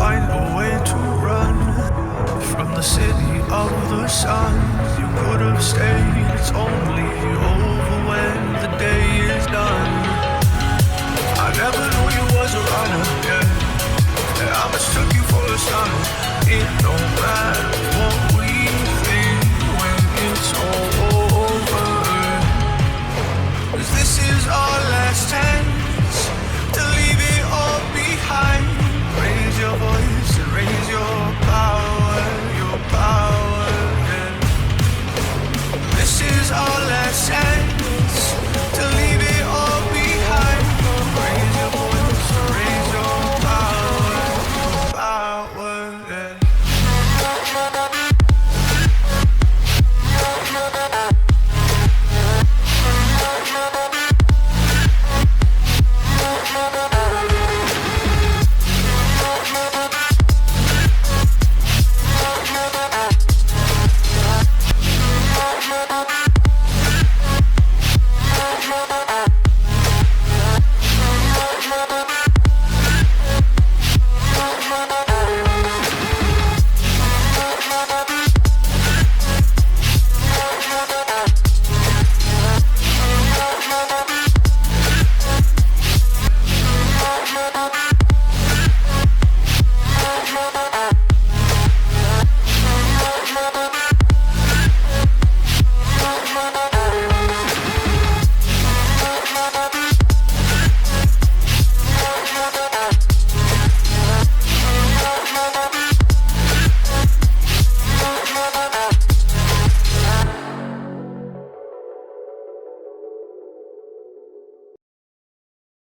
find a way to run from the city of the sun. You could have stayed, it's only over when the day is done. I never knew you was a runner, yeah. I mistook you for a son. It don't matter what we think when it's all over, 'cause this is our last chance to leave it all behind. Raise your voice and raise your power, yeah. This is our last chance to leave it all behind. Raise your voice and raise your power, yeah.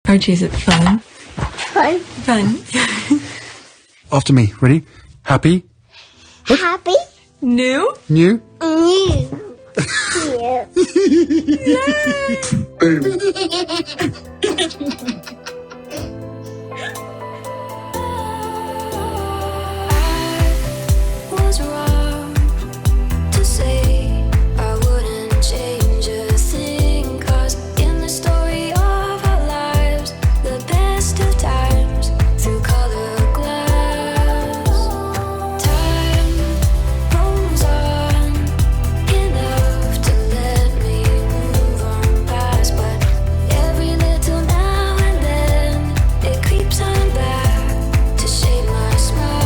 Archie, is it fun? Fun. Fun. After me. Ready? Happy? Happy. New? New? New. Was wrong to say I wouldn't change a thing, 'cause in the story of our lives, the best of times through colored glass, time rolls on enough to let me move on past, but every little now and then it creeps on back to shape my smile.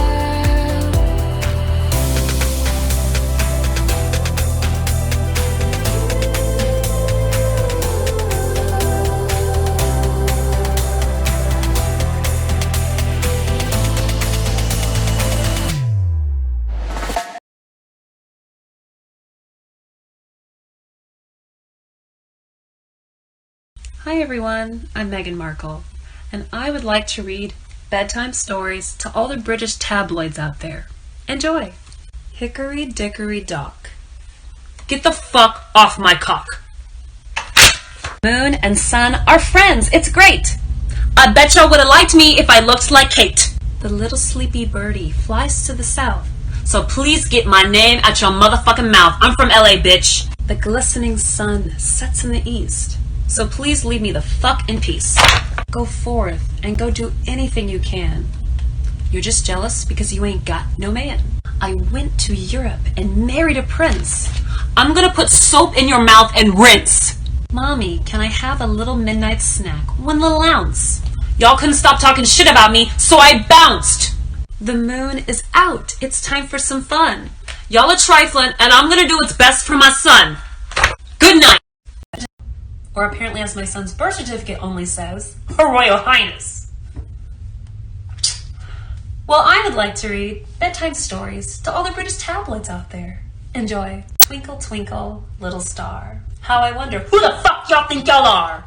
Hi everyone, I'm Meghan Markle, and I would like to read bedtime stories to all the British tabloids out there. Enjoy! Hickory Dickory Dock. Get the fuck off my cock! Moon and sun are friends, it's great! I bet y'all would've liked me if I looked like Kate. The little sleepy birdie flies to the south, so please get my name out your motherfucking mouth. I'm from LA, bitch. The glistening sun sets in the east, so please leave me the fuck in peace. Go forth and go do anything you can. You're just jealous because you ain't got no man. I went to Europe and married a prince. I'm gonna put soap in your mouth and rinse. Mommy, can I have a little midnight snack? One little ounce. Y'all couldn't stop talking shit about me, so I bounced. The moon is out. It's time for some fun. Y'all are trifling, and I'm gonna do what's best for my son. Good night. Or apparently, as my son's birth certificate only says, Her Royal Highness. Well, I would like to read bedtime stories to all the British tabloids out there. Enjoy. Twinkle, twinkle, little star. How I wonder who the fuck y'all think y'all are.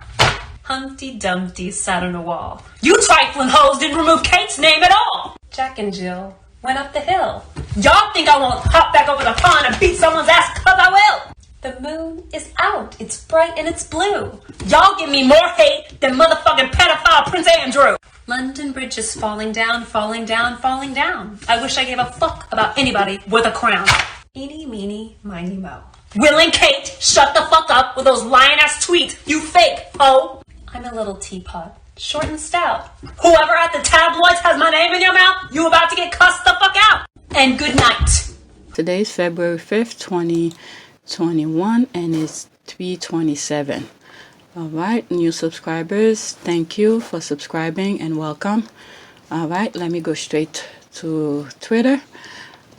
Humpty Dumpty sat on a wall. You trifling hoes didn't remove Kate's name at all. Jack and Jill went up the hill. Y'all think I won't hop back over the pond and beat someone's ass, 'cause I will. The moon is out. It's bright and it's blue. Y'all give me more hate than motherfucking pedophile Prince Andrew. London Bridge is falling down, falling down, falling down. I wish I gave a fuck about anybody with a crown. Eeny, meeny, miny, mo. Will and Kate, shut the fuck up with those lying ass tweets, you fake hoe. I'm a little teapot Short and stout. Whoever at the tabloids has my name in your mouth, you about to get cussed the fuck out. And good night. Today is February 5th, 2021, and it's 3:27. Alright, new subscribers, thank you for subscribing and welcome. Alright, let me go straight to Twitter.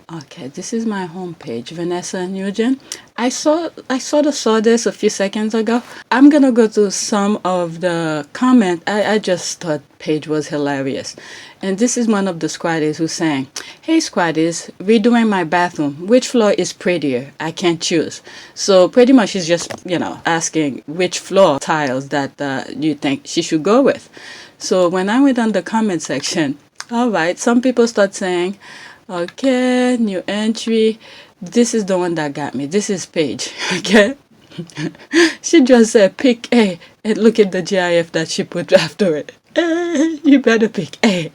Okay, this is my homepage, Vanessa Nugent. I sort of saw this a few seconds ago. I'm gonna go to some of the comment. I just thought page was hilarious. And this is one of the squatties who's saying, "Hey squatties, redoing my bathroom. Which floor is prettier? I can't choose." So pretty much she's just, asking which floor tiles that you think she should go with. So when I went on the comment section, alright, some people start saying, okay, new entry. This is the one that got me. This is Paige. Okay. She just said pick A and look at the GIF that she put after it. You better pick A.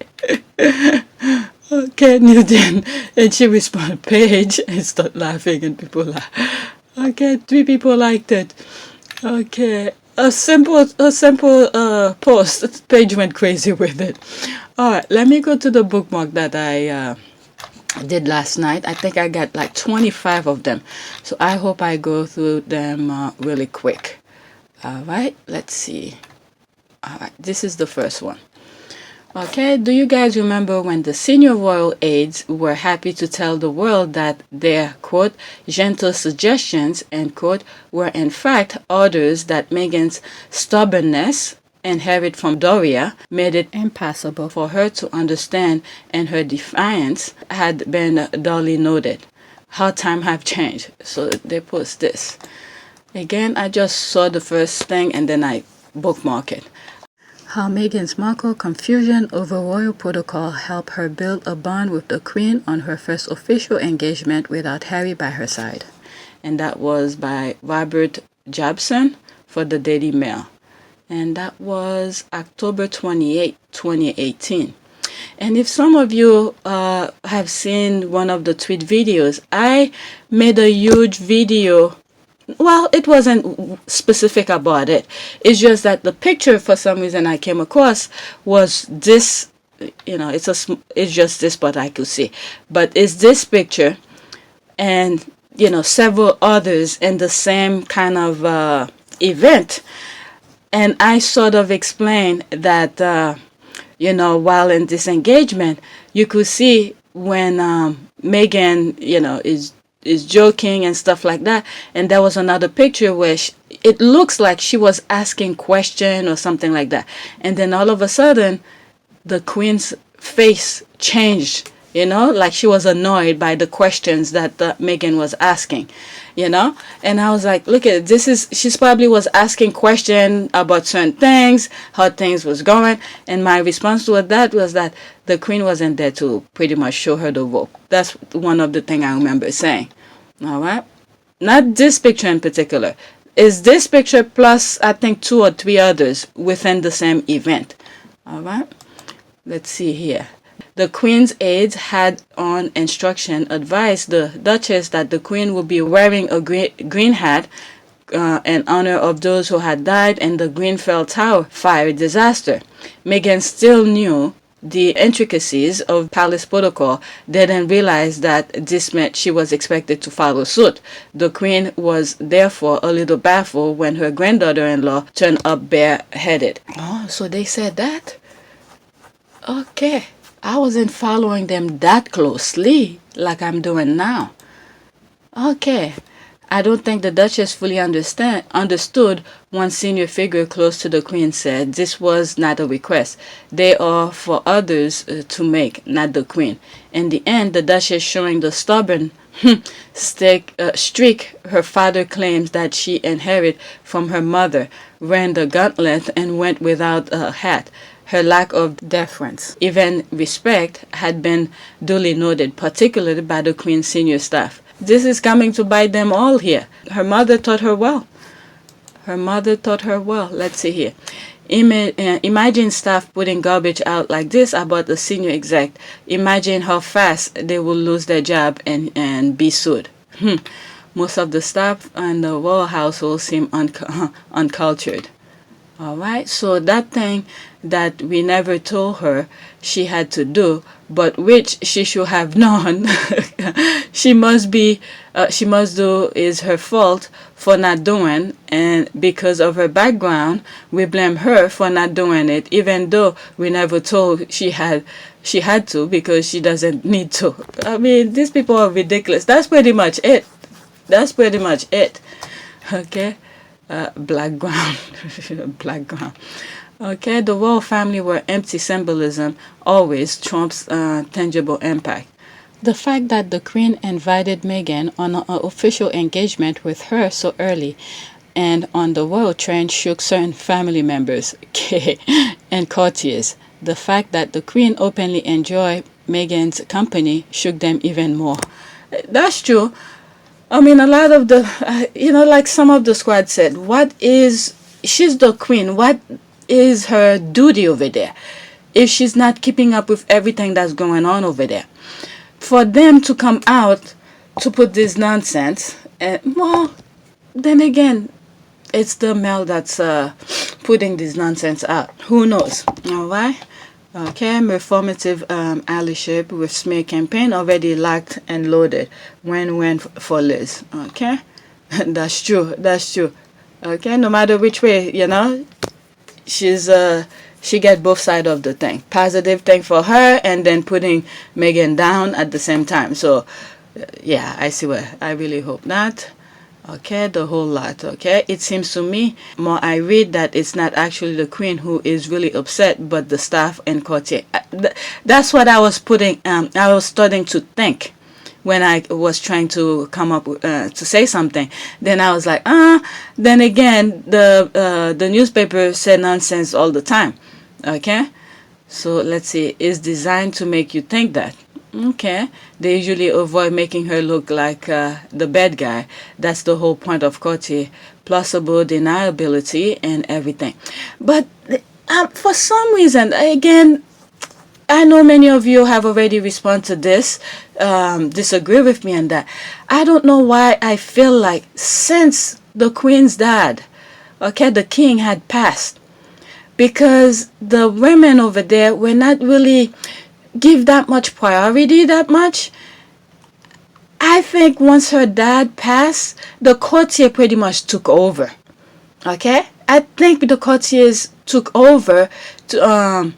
Okay, Newton. And she responded Paige and start laughing and people laugh. Okay, 3 people liked it. Okay. A simple post. Paige went crazy with it. Alright, let me go to the bookmark that I did last night. I think I got like 25 of them, so I hope I go through them really quick. All right, let's see. All right, this is the first one. Okay, do you guys remember when the senior royal aides were happy to tell the world that their, quote, gentle suggestions, end quote, were in fact orders that Meghan's stubbornness, inherited from Doria, made it impossible for her to understand, and her defiance had been duly noted. How time have changed. So they post this. Again, I just saw the first thing and then I bookmark it. How Meghan's Markle confusion over royal protocol helped her build a bond with the Queen on her first official engagement without Harry by her side. And that was by Robert Jobson for the Daily Mail. And that was October 28, 2018. And if some of you have seen one of the tweet videos, I made a huge video. Well, it wasn't specific about it. It's just that the picture, for some reason, I came across was this. It's just this, but I could see. But it's this picture, and several others in the same kind of event. And I sort of explained that, while in this engagement, you could see when Meghan, is joking and stuff like that. And there was another picture where it looks like she was asking question or something like that. And then all of a sudden, the Queen's face changed, like she was annoyed by the questions that Meghan was asking. And I was like, look at it. She's probably was asking questions about certain things, how things was going. And my response to that was that the Queen wasn't there to pretty much show her the rope. That's one of the things I remember saying. All right. Not this picture in particular. Is this picture plus, I think, 2 or 3 others within the same event. All right. Let's see here. The Queen's aides had, on instruction, advised the Duchess that the Queen would be wearing a green hat in honor of those who had died in the Grenfell Tower fire disaster. Meghan still knew the intricacies of palace protocol, didn't realize that this meant she was expected to follow suit. The Queen was therefore a little baffled when her granddaughter-in-law turned up bareheaded. Oh, so they said that? Okay. I wasn't following them that closely like I'm doing now. Okay. I don't think the Duchess fully understood. One senior figure close to the Queen said this was not a request. They are for others to make, not the Queen. In the end, the Duchess, showing the stubborn streak her father claims that she inherited from her mother, ran the gauntlet and went without a hat. Her lack of deference, even respect, had been duly noted, particularly by the Queen's senior staff. This is coming to bite them all here. Her mother taught her well. Let's see here. Imagine staff putting garbage out like this about a senior exec. Imagine how fast they will lose their job and be sued. Most of the staff and the royal household seem uncultured. All right, so that thing that we never told her she had to do, but which she should have known she must do, is her fault for not doing, and because of her background we blame her for not doing it, even though we never told she had to, because she doesn't need to. I mean, these people are ridiculous. That's pretty much it. Okay. Black ground. Black ground. Okay, the royal family were empty symbolism always trumps tangible impact. The fact that the Queen invited Meghan on an official engagement with her so early and on the royal train shook certain family members and courtiers. The fact that the Queen openly enjoyed Meghan's company shook them even more. That's true. I mean, a lot of the, like some of the squad said, she's the Queen. What is her duty over there if she's not keeping up with everything that's going on over there? For them to come out to put this nonsense, well, then again, it's the male that's putting this nonsense out. Who knows? All right. Okay, reformative allyship with smear campaign already locked and loaded. Win-win for Liz. Okay, that's true. Okay, no matter which way, she get both sides of the thing. Positive thing for her, and then putting Meghan down at the same time. So, yeah, I see where. I really hope not. Okay, the whole lot. Okay, it seems to me more I read that it's not actually the Queen who is really upset, but the staff and courtier. That's what I was putting. I was starting to think when I was trying to come up to say something. Then I was like, Then again, the newspaper said nonsense all the time. Okay, so let's see. It's designed to make you think that. Okay, they usually avoid making her look like the bad guy. That's the whole point of courtier, plausible deniability and everything. But for some reason, again, I know many of you have already responded to this, disagree with me on that. I don't know why I feel like since the Queen's died, okay, the King had passed, because the women over there were not really give that much priority that much. I think once her dad passed, the courtier pretty much took over. Okay, I think the courtiers took over to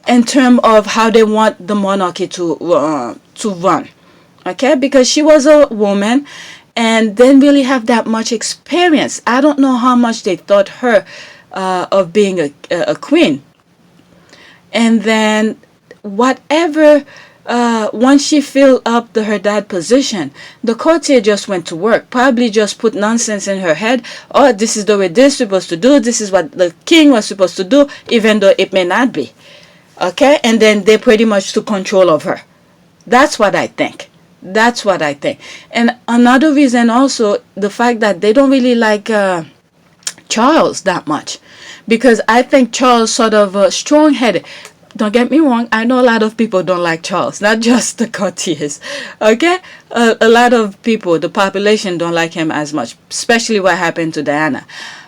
in terms of how they want the monarchy to run. Okay, because she was a woman and didn't really have that much experience. I don't know how much they thought her of being a queen. And then whatever, once she filled up her dad position, the courtier just went to work, probably just put nonsense in her head. Oh, this is the way this is supposed to do, this is what the king was supposed to do, even though it may not be. Okay, and then they pretty much took control of her. That's what I think. And another reason also, the fact that they don't really like Charles that much, because I think Charles sort of strong-headed. Don't get me wrong, I know a lot of people don't like Charles, not just the courtiers. Okay, a lot of people, the population, don't like him as much, especially what happened to Diana.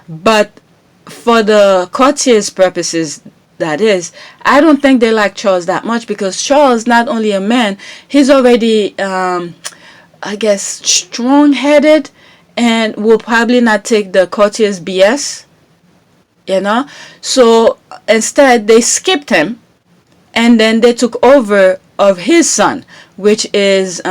But for the courtiers' purposes, that is, I don't think they like Charles that much, because Charles, not only a man, he's already I guess strong-headed and will probably not take the courtiers BS, so instead they skipped him, and then they took over of his son, which is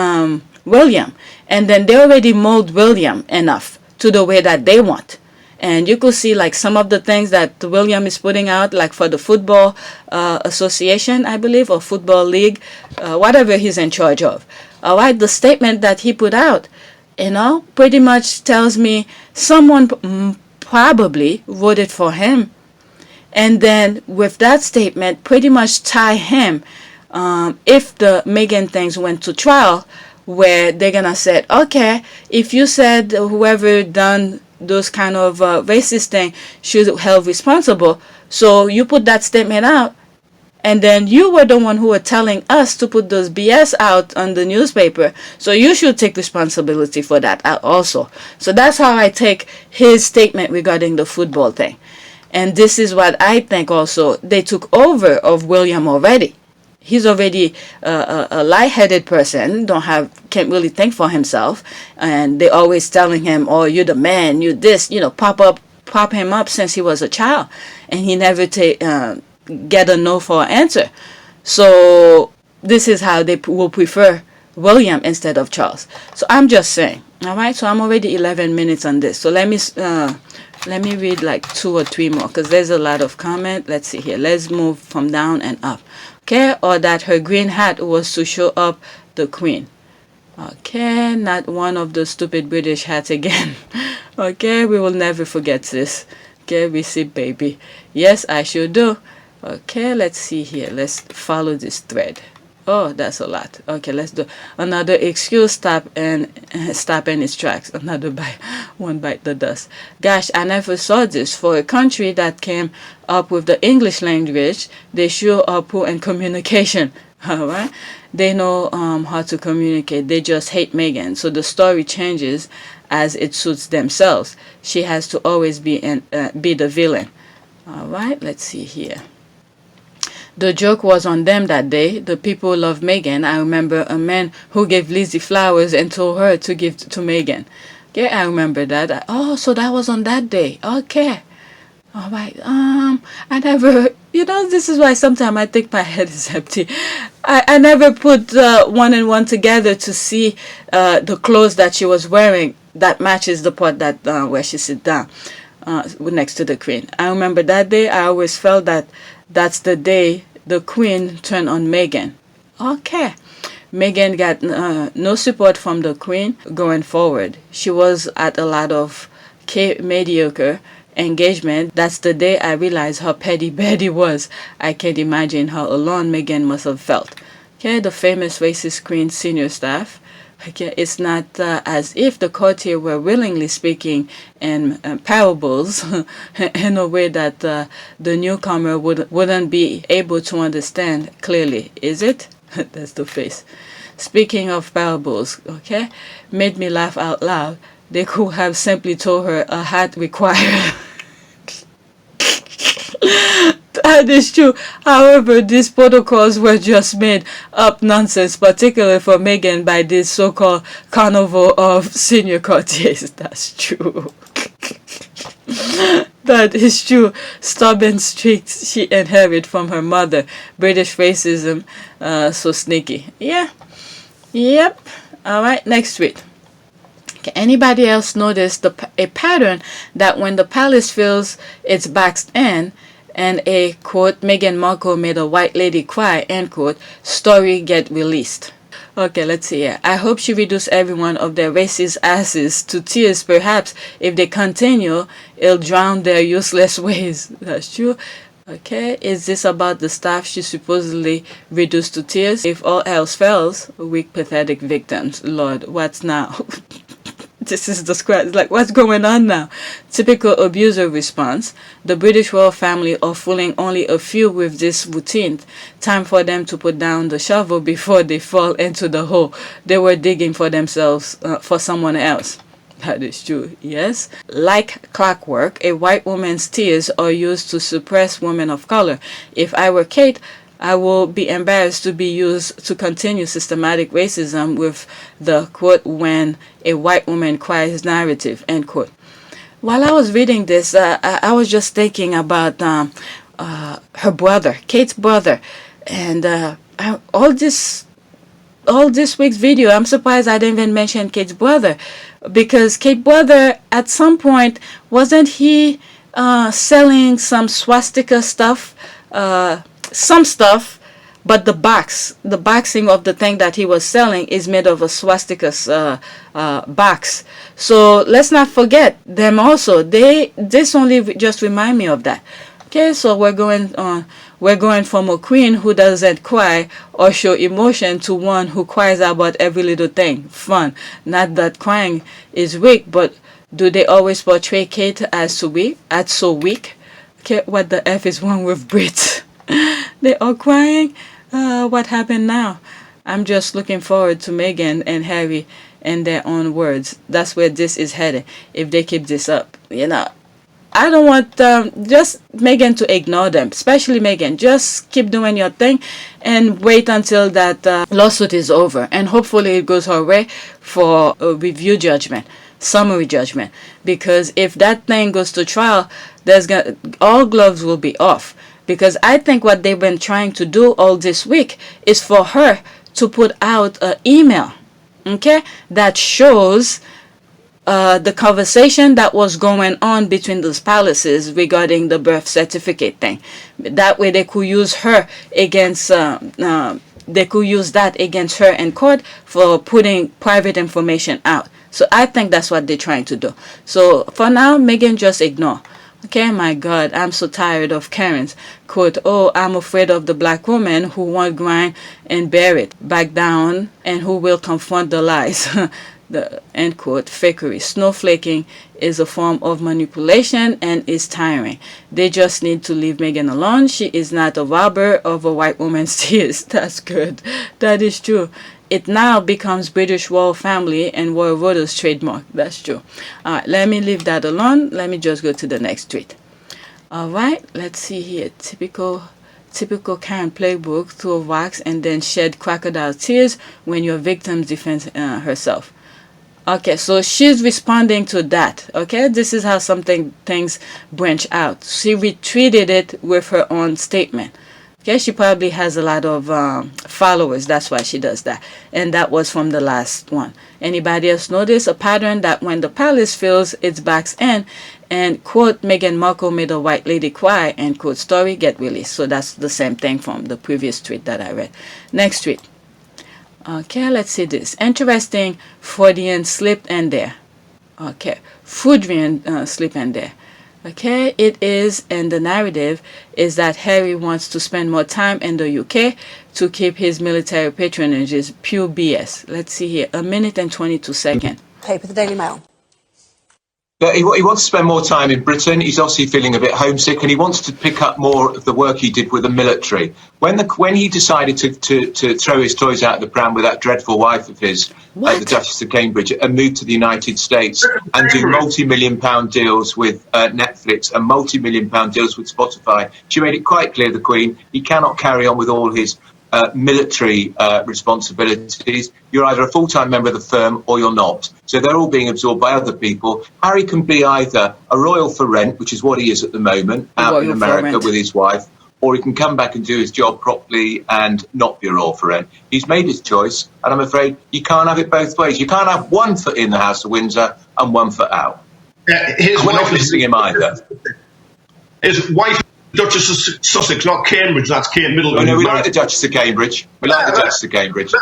William, and then they already mold William enough to the way that they want. And you could see like some of the things that William is putting out, like for the football association, I believe, or football league, whatever he's in charge of. All right, the statement that he put out, pretty much tells me someone probably voted for him. And then with that statement, pretty much tie him, if the Meghan things went to trial, where they're going to say, okay, if you said whoever done those kind of racist thing should be held responsible, so you put that statement out, and then you were the one who were telling us to put those BS out on the newspaper, so you should take responsibility for that also. So that's how I take his statement regarding the football thing. And this is what I think also. They took over of William already. He's already a light-headed person, can't really think for himself, and they always telling him, "Oh, you're the man, you this," pop him up since he was a child, and he never get a no for an answer. So this is how they will prefer William instead of Charles. So I'm just saying. All right. So I'm already 11 minutes on this. So let me read like 2 or 3 more because there's a lot of comment. Let's see here. Let's move from down and up. Okay. Or that her green hat was to show up the queen. Okay. Not one of the stupid British hats again. Okay. We will never forget this. Okay. We see baby. Yes, I sure do. Okay. Let's see here. Let's follow this thread. Oh, that's a lot. Okay, let's do another excuse. Stop in its tracks. Another one bite the dust. Gosh, I never saw this. For a country that came up with the English language, they sure are poor in communication. All right, they know how to communicate. They just hate Meghan. So the story changes as it suits themselves. She has to always be the villain. All right, let's see here. The joke was on them that day. The people love Meghan. I remember a man who gave Lizzie flowers and told her to give to Meghan. Okay, I remember that. Oh, so that was on that day. Okay. All right. I never, this is why sometimes I think my head is empty. I never put one and one together to see the clothes that she was wearing that matches the part that where she sit down next to the queen. I remember that day. I always felt that that's the day the queen turned on Meghan. Okay. Meghan got no support from the queen going forward. She was at a lot of mediocre engagement. That's the day I realized how petty Betty was. I can't imagine how alone Meghan must have felt. Okay, the famous racist queen senior staff. Okay, it's not as if the courtier were willingly speaking in parables in a way that the newcomer wouldn't be able to understand clearly, is it? That's the face. Speaking of parables, okay, made me laugh out loud. They could have simply told her a hat required. That is true. However, these protocols were just made up nonsense, particularly for Meghan by this so-called carnival of senior courtiers. That's true. That is true. Stubborn streaks she inherited from her mother. British racism, so sneaky. Yeah. Yep. All right. Next tweet. Okay, anybody else notice a pattern that when the palace feels its backed in, and a quote, Meghan Markle made a white lady cry, end quote, story get released. Okay, let's see here. I hope she reduced every one of their racist asses to tears. Perhaps if they continue, it'll drown their useless ways. That's true. Okay, is this about the staff she supposedly reduced to tears? If all else fails, weak, pathetic victims. Lord, what's now? This is the square. It's like, what's going on now? Typical abuser response. The British royal family are fooling only a few with this routine. Time for them to put down the shovel before they fall into the hole they were digging for themselves, for someone else. That is true, yes. Like clockwork, a white woman's tears are used to suppress women of color. If I were Kate, I will be embarrassed to be used to continue systematic racism with the, quote, when a white woman cries narrative, end quote. While I was reading this, I was just thinking about her brother, Kate's brother. And all this week's video, I'm surprised I didn't even mention Kate's brother. Because Kate's brother, at some point, wasn't he selling some swastika stuff? Some stuff, but the boxing of the thing that he was selling is made of a swastika box. So let's not forget them also. This only just remind me of that. Okay, so we're going from a queen who doesn't cry or show emotion to one who cries about every little thing. Fun. Not that crying is weak, but do they always portray Kate as so weak? Okay, what the F is wrong with Brits? They are crying. What happened now? I'm just looking forward to Meghan and Harry and their own words. That's where this is headed. If they keep this up, I don't want just Megan to ignore them, especially Megan. Just keep doing your thing and wait until that lawsuit is over. And hopefully it goes her way for a review judgment, summary judgment. Because if that thing goes to trial, all gloves will be off. Because I think what they've been trying to do all this week is for her to put out an email, okay, that shows the conversation that was going on between those palaces regarding the birth certificate thing. That way they could use her against they could use that against her in court for putting private information out. So I think that's what they're trying to do. So for now, Megan, just ignore. Okay, my God, I'm so tired of Karen's quote, "Oh, I'm afraid of the black woman who won't grind and bear it, back down, and who will confront the lies." The end quote, fakery. Snowflaking is a form of manipulation and is tiring. They just need to leave Megan alone. She is not a robber of a white woman's tears. That's good. That is true. It now becomes British royal family and royal voters trademark. That's true. Alright, let me leave that alone. Let me just go to the next tweet. Alright, let's see here. Typical Karen playbook, throw wax and then shed crocodile tears when your victim defends herself. Okay, so she's responding to that. Okay, this is how things branch out. She retweeted it with her own statement. Okay, she probably has a lot of followers. That's why she does that. And that was from the last one. Anybody else notice a pattern that when the palace feels its back's end and quote Meghan Markle made a white lady cry and quote story get released. So that's the same thing from the previous tweet that I read. Next tweet. Okay, let's see this. Interesting Freudian slip in there. Okay, Freudian slip in there. Okay, it is, and the narrative is that Harry wants to spend more time in the UK to keep his military patronage. Is pure BS. Let's see here, 1 minute and 22 seconds. Paper, the Daily Mail. He wants to spend more time in Britain. He's obviously feeling a bit homesick, and he wants to pick up more of the work he did with the military. When he decided to throw his toys out of the pram with that dreadful wife of his, the Duchess of Cambridge, and move to the United States and do multi-million-pound deals with Netflix and multi-million-pound deals with Spotify, she made it quite clear, the Queen, he cannot carry on with all his military responsibilities. You're either a full-time member of the firm or you're not. So they're all being absorbed by other people. Harry can be either a royal for rent, which is what he is at the moment, out in America with his wife, or he can come back and do his job properly and not be a royal for rent. He's made his choice, and I'm afraid you can't have it both ways. You can't have one foot in the House of Windsor and one foot out. His we're wife not listening him either. His wife, Duchess of Sussex, not Cambridge. That's Middleton. Oh, no, we like the Duchess of Cambridge. We like the Duchess of Cambridge.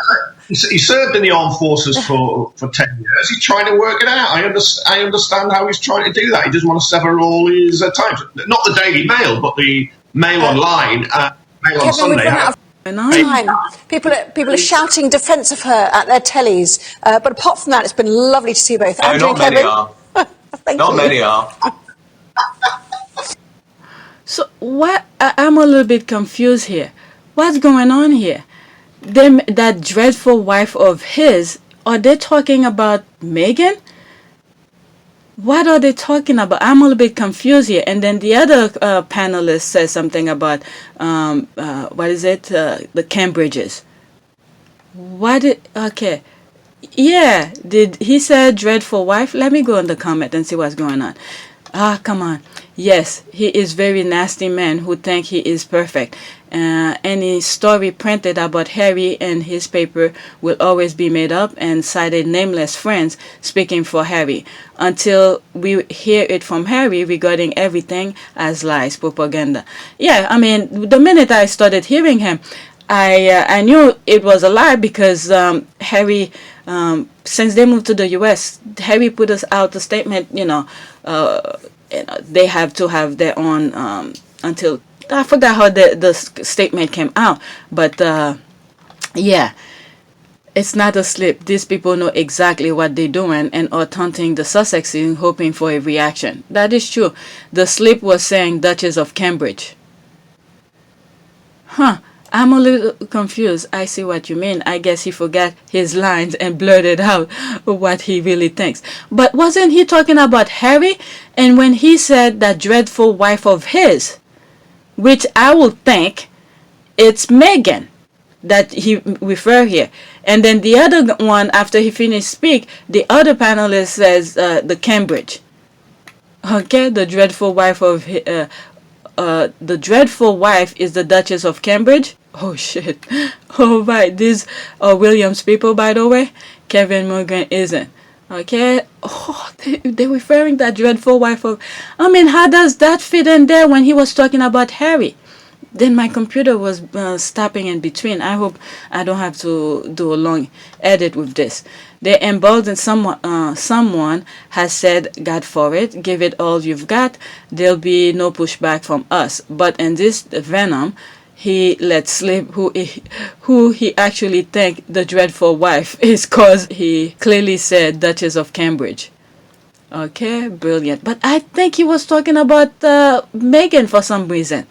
He served in the armed forces for 10 years. He's trying to work it out. I understand how he's trying to do that. He doesn't want to sever all his time. Not the Daily Mail, but the Mail Online, Mail on Sunday. Time. People are shouting defence of her at their tellies. But apart from that, it's been lovely to see you both. No, Andrew not and many Kevin. are. Not many are. So what? I'm a little bit confused here. What's going on here? That dreadful wife of his, are they talking about Meghan? What are they talking about? I'm a little bit confused here. And then the other panelist says something about, what is it? The Cambridges. Okay. Yeah, did he say dreadful wife? Let me go in the comment and see what's going on. Come on. Yes, he is very nasty man who think he is perfect. Any story printed about Harry and his paper will always be made up and cited nameless friends speaking for Harry until we hear it from Harry regarding everything as lies, propaganda. Yeah, I mean, the minute I started hearing him, I knew it was a lie because Harry, since they moved to the U.S., Harry put us out a statement, they have to have their own until I forgot how the statement came out, but yeah, it's not a slip. These people know exactly what they're doing and are taunting the Sussexes, hoping for a reaction. That is true. The slip was saying Duchess of Cambridge. I'm a little confused. I see what you mean. I guess he forgot his lines and blurted out what he really thinks. But wasn't he talking about Harry? And when he said that dreadful wife of his, which I would think it's Megan that he refer here. And then the other one, after he finished speak, the other panelist says the Cambridge. Okay, the dreadful wife of the dreadful wife is the Duchess of Cambridge. Oh shit. Oh right, these are Williams people, by the way. Kevin Morgan isn't. Okay. Oh, they're referring that dreadful wife of. I mean, how does that fit in there when he was talking about Harry? Then my computer was stopping in between. I hope I don't have to do a long edit with this. They emboldened someone has said, God for it, give it all you've got. There'll be no pushback from us. But in this Venom, he let slip who he actually think the dreadful wife is, cause he clearly said Duchess of Cambridge. Okay, brilliant. But I think he was talking about Megan for some reason.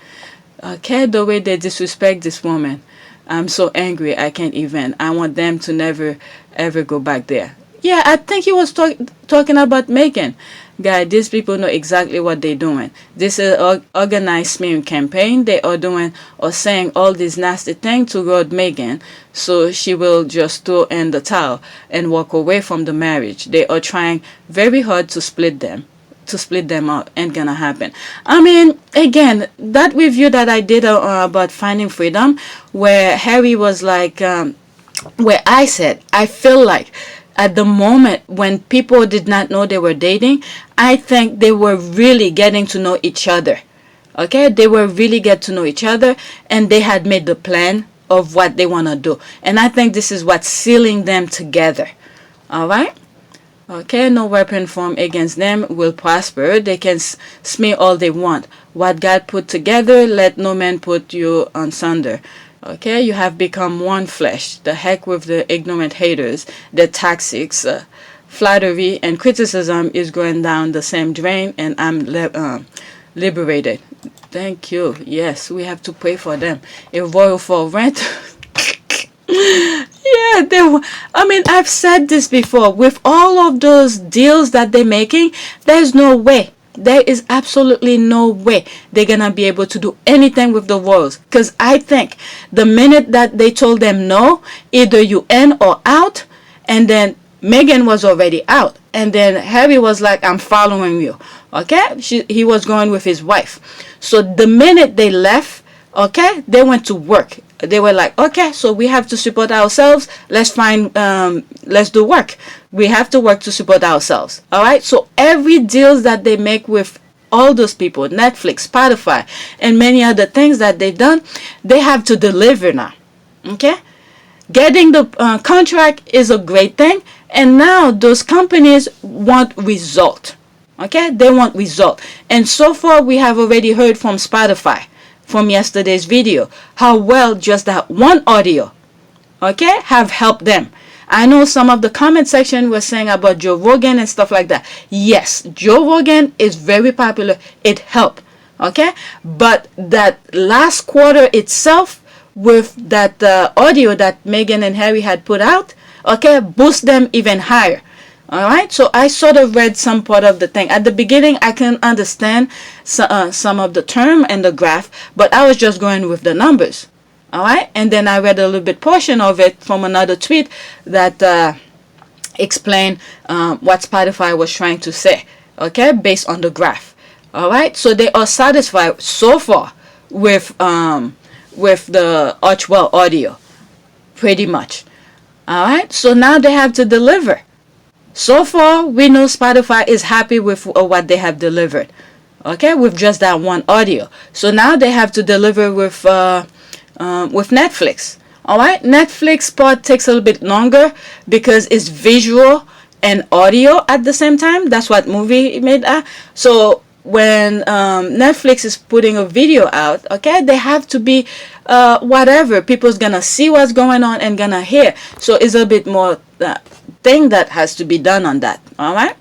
Okay, the way they disrespect this woman. I'm so angry I can't even. I want them to never ever go back there. Yeah, I think he was talking about Megan. Guys, these people know exactly what they're doing. This is an organized smearing campaign. They are doing or saying all these nasty things toward Megan, so she will just throw in the towel and walk away from the marriage. They are trying very hard to split them. To split them up ain't gonna happen. I mean, again, that review that I did about Finding Freedom, where Harry was like, where I said, I feel like at the moment when people did not know they were dating, I think they were really getting to know each other. Okay, they were really get to know each other, and they had made the plan of what they want to do. And I think this is what's sealing them together. All right. Okay, no weapon formed against them will prosper. They can smear all they want. What God put together, let no man put you asunder. Okay, you have become one flesh. The heck with the ignorant haters, the toxics. Flattery and criticism is going down the same drain, and I'm liberated. Thank you. Yes, we have to pray for them. A royal for rent. Yeah, I mean, I've said this before. With all of those deals that they're making, there's no way. There is absolutely no way they're gonna be able to do anything with the royals. Because I think the minute that they told them no, either you in or out, and then Meghan was already out, and then Harry was like, I'm following you. Okay, he was going with his wife. So the minute they left, okay, they went to work. They were like, okay, so we have to support ourselves. Let's do work. We have to work to support ourselves. All right. So every deal that they make with all those people, Netflix, Spotify, and many other things that they've done, they have to deliver now. Okay. Getting the contract is a great thing. And now those companies want result. Okay. They want result. And so far we have already heard from Spotify, from yesterday's video, how well just that one audio, okay, have helped them. I know some of the comment section was saying about Joe Rogan and stuff like that. Yes, Joe Rogan is very popular. It helped, okay? But that last quarter itself, with that audio that Meghan and Harry had put out, okay, boost them even higher. All right, so I sort of read some part of the thing. At the beginning, I couldn't understand some of the term and the graph, but I was just going with the numbers. All right, and then I read a little bit portion of it from another tweet that explained what Spotify was trying to say, okay, based on the graph. All right, so they are satisfied so far with the Archwell audio, pretty much. All right, so now they have to deliver. So far, we know Spotify is happy with what they have delivered, okay, with just that one audio. So now they have to deliver with Netflix. All right, Netflix part takes a little bit longer because it's visual and audio at the same time. That's what movie made. So when Netflix is putting a video out, okay, they have to be whatever. People's gonna see what's going on and gonna hear. So it's a bit more thing that has to be done on that. All right,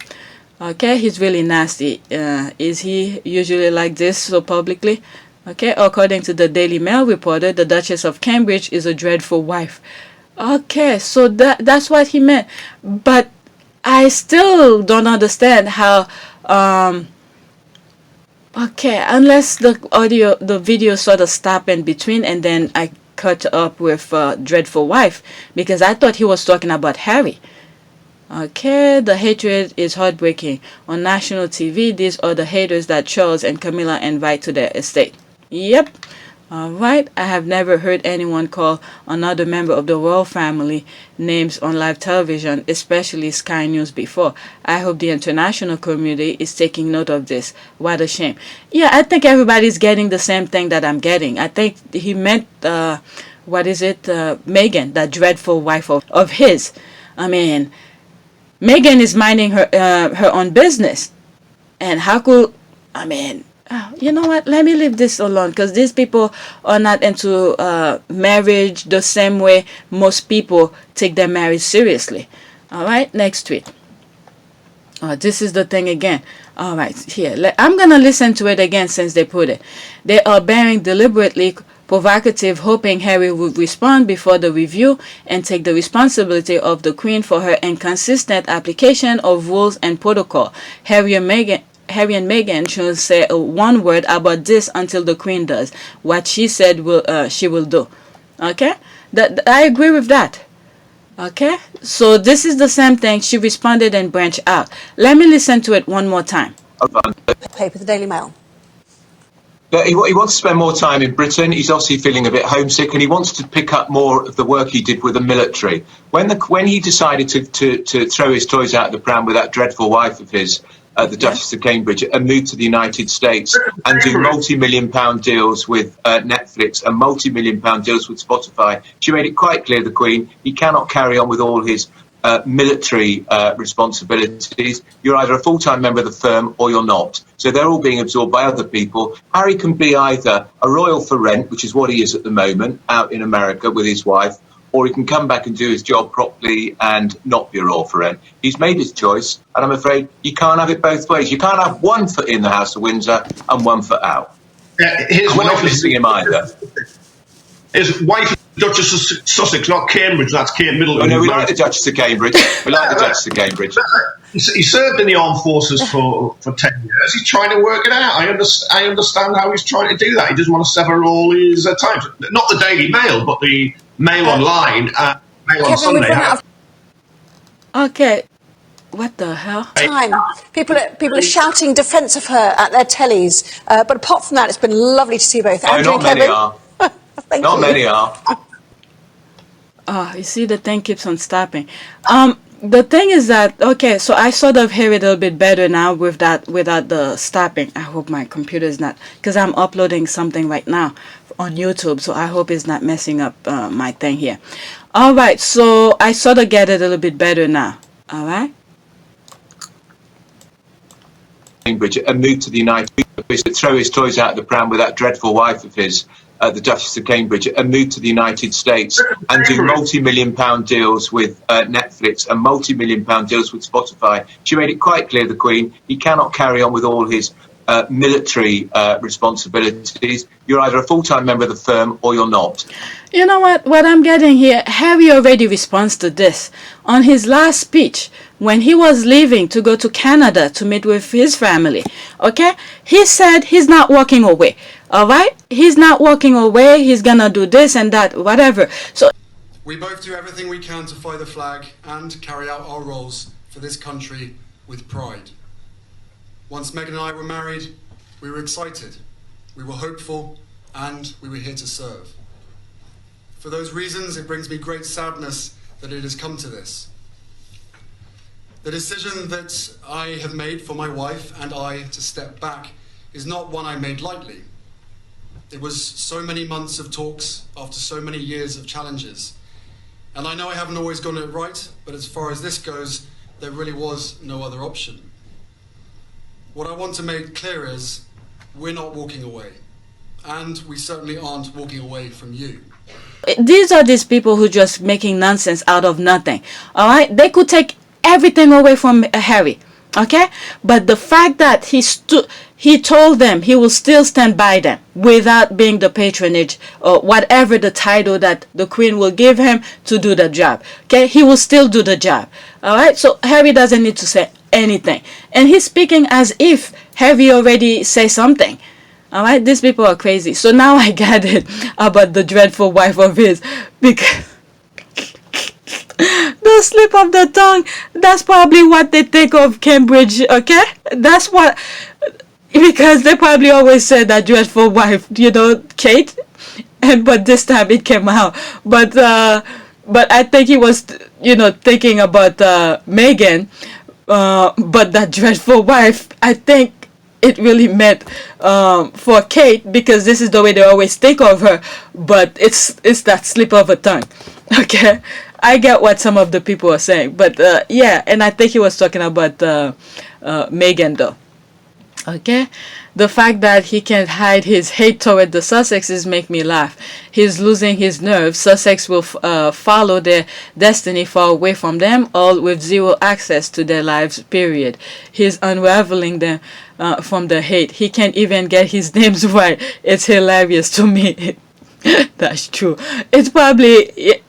okay, he's really nasty. Is he usually like this so publicly? Okay, according to the Daily Mail reporter, the Duchess of Cambridge is a dreadful wife. Okay, so that's what he meant. But I still don't understand how okay, unless the video sort of stopped in between and then I cut up with dreadful wife, because I thought he was talking about Harry. Okay, the hatred is heartbreaking. On national TV, these are the haters that Charles and Camilla invite to their estate. Yep. Alright, I have never heard anyone call another member of the royal family names on live television, especially Sky News before. I hope the international community is taking note of this. What a shame. Yeah, I think everybody's getting the same thing that I'm getting. I think he meant, Meghan, that dreadful wife of his. I mean, Meghan is minding her own business. And how could, I mean, you know what? Let me leave this alone, because these people are not into marriage the same way most people take their marriage seriously. All right, next tweet. This is the thing again. All right, here. I'm going to listen to it again since they put it. They are bearing deliberately provocative, hoping Harry would respond before the review and take the responsibility of the Queen for her inconsistent application of rules and protocol. Harry and Meghan should say one word about this until the Queen does what she said she will do. Okay, I agree with that. Okay, so this is the same thing. She responded and branched out. Let me listen to it one more time. Paper, the Daily Mail. He wants to spend more time in Britain. He's obviously feeling a bit homesick, and he wants to pick up more of the work he did with the military. When he decided to throw his toys out of the pram with that dreadful wife of his, the Duchess of Cambridge, and move to the United States and do multi-million-pound deals with Netflix and multi-million-pound deals with Spotify, she made it quite clear, the Queen, he cannot carry on with all his military responsibilities. You're either a full-time member of the firm or you're not. So they're all being absorbed by other people. Harry can be either a royal for rent, which is what he is at the moment, out in America with his wife, or he can come back and do his job properly and not be a royal for rent. He's made his choice, and I'm afraid you can't have it both ways. You can't have one foot in the House of Windsor and one foot out. We're not missing him either. His wife, Duchess of Sussex, not Cambridge. That's Kate Middleton. Oh, no, we like the Duchess of Cambridge. We like the Duchess of Cambridge. He served in the armed forces for 10 years. He's trying to work it out. I understand how he's trying to do that. He doesn't want to sever all his times. Not the Daily Mail, but the Mail Online, Mail on Sunday. Okay. What the hell? Time. People are shouting defence of her at their tellies. But apart from that, it's been lovely to see you both. Andrew and Kevin. Not many are. Oh, you see, the thing keeps on stopping. The thing is that, okay, so I sort of hear it a little bit better now without the stopping. I hope my computer is not, because I'm uploading something right now on YouTube, so I hope it's not messing up my thing here. All right, so I sort of get it a little bit better now. All right. Cambridge and moved to the United States to throw his toys out of the pram with that dreadful wife of his, the Duchess of Cambridge, and moved to the United States and do multi-million-pound deals with Netflix and multi-million-pound deals with Spotify. She made it quite clear, the Queen, he cannot carry on with all his military responsibilities. You're either a full-time member of the firm or you're not. You know what I'm getting here? Harry already responds to this. On his last speech, when he was leaving to go to Canada to meet with his family, okay? He said he's not walking away, all right? He's not walking away. He's gonna do this and that, whatever. So we both do everything we can to fly the flag and carry out our roles for this country with pride. Once Meghan and I were married, we were excited, we were hopeful, and we were here to serve. For those reasons, it brings me great sadness that it has come to this. The decision that I have made for my wife and I to step back is not one I made lightly. It was so many months of talks after so many years of challenges. And I know I haven't always gotten it right, but as far as this goes, there really was no other option. What I want to make clear is we're not walking away, and we certainly aren't walking away from you. These are these people who just making nonsense out of nothing. All right, they could take everything away from Harry. Okay, but the fact that he told them he will still stand by them without being the patronage or whatever the title that the queen will give him to do the job. Okay, he will still do the job. All right, so Harry doesn't need to say anything, and he's speaking as if Harry already say something. All right, these people are crazy. So now I get it about the dreadful wife of his, because the slip of the tongue, that's probably what they think of Cambridge. Okay, that's what, because they probably always said that dreadful wife, Kate, and but this time it came out. But I think he was, thinking about Megan, but that dreadful wife, I think it really meant for Kate, because this is the way they always think of her. But it's that slip of a tongue. Okay, I get what some of the people are saying, but yeah, and I think he was talking about Megan though. Okay, the fact that he can't hide his hate toward the Sussexes make me laugh. He's losing his nerve. Sussex will follow their destiny far away from them, all with zero access to their lives, period. He's unraveling them from the hate. He can't even get his names right. It's hilarious to me. That's true. It's probably...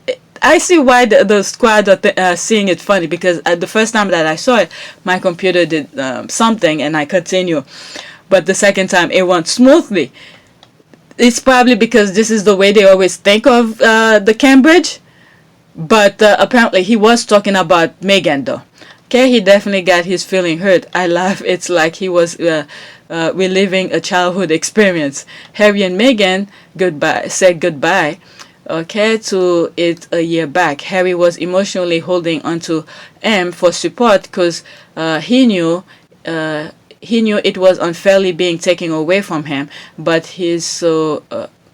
I see why the squad are seeing it funny, because the first time that I saw it, my computer did something and I continue. But the second time it went smoothly. It's probably because this is the way they always think of the Cambridge. But apparently he was talking about Megan though. Okay, he definitely got his feeling hurt. I laugh. It's like he was reliving a childhood experience. Harry and Meghan said goodbye. Okay, to it a year back. Harry was emotionally holding onto M for support, because he knew it was unfairly being taken away from him, but his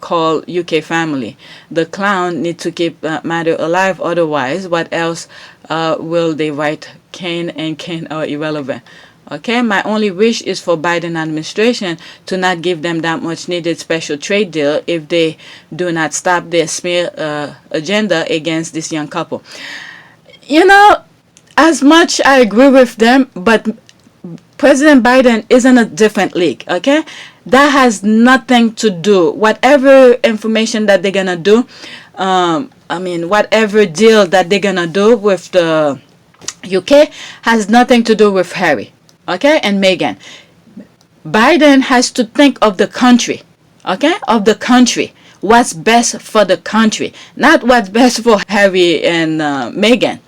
called UK family, the clown, need to keep matter alive, otherwise what else will they write? Kane and Kane are irrelevant. Okay, my only wish is for Biden administration to not give them that much needed special trade deal if they do not stop their smear agenda against this young couple. As much I agree with them, but President Biden is in a different league. Okay, that has nothing to do. Whatever information that they're gonna do, whatever deal that they're gonna do with the UK has nothing to do with Harry. Okay, and Meghan. Biden has to think of the country. Okay, of the country. What's best for the country, not what's best for Harry and Meghan.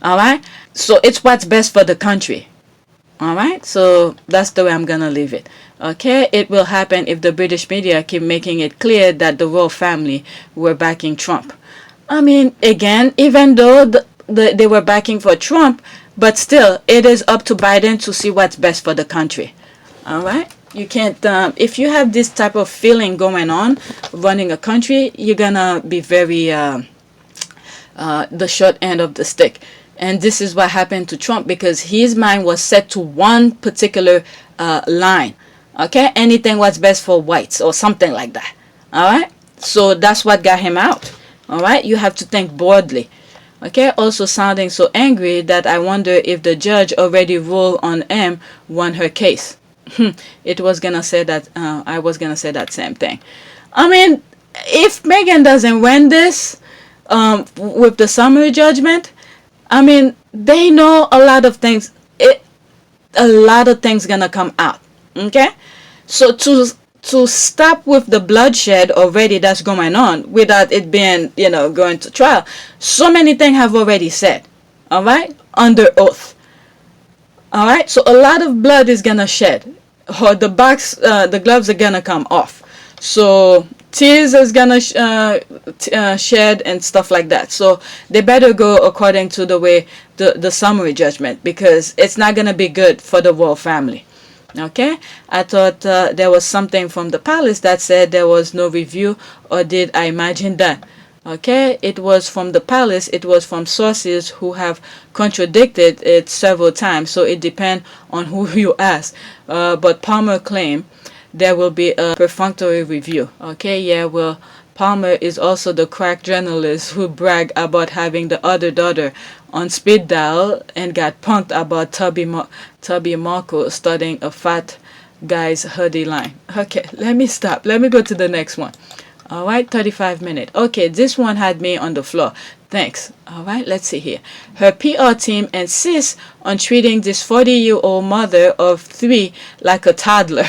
All right. So it's what's best for the country. All right. So that's the way I'm gonna leave it. Okay. It will happen if the British media keep making it clear that the royal family were backing Trump. Again, even though they were backing for Trump, but still, it is up to Biden to see what's best for the country. All right? You can't, if you have this type of feeling going on, running a country, you're gonna be very, the short end of the stick. And this is what happened to Trump, because his mind was set to one particular line. Okay? Anything what's best for whites or something like that. All right? So that's what got him out. All right? You have to think broadly. Okay, also sounding so angry that I wonder if the judge already ruled on M won her case. It was gonna say that, I was gonna say that same thing. If Meghan doesn't win this with the summary judgment, they know a lot of things. A lot of things gonna come out. Okay, so to stop with the bloodshed already that's going on without it being, going to trial. So many things have already said, all right, under oath. All right, so a lot of blood is gonna shed, or the gloves are gonna come off. So tears is gonna shed and stuff like that. So they better go according to the way the summary judgment, because it's not gonna be good for the royal family. Okay, I thought there was something from the palace that said there was no review, or did I imagine that? Okay, it was from the palace. It was from sources who have contradicted it several times, so it depends on who you ask. But Palmer claimed there will be a perfunctory review. Okay, yeah, well, Palmer is also the crack journalist who bragged about having the other daughter on speed dial and got punked about Tubby Marco studying a fat guy's hoodie line. Okay, let me stop. Let me go to the next one. Alright, 35 minutes. Okay, this one had me on the floor. Thanks. Alright, let's see here. Her PR team insists on treating this 40-year-old mother of 3 like a toddler.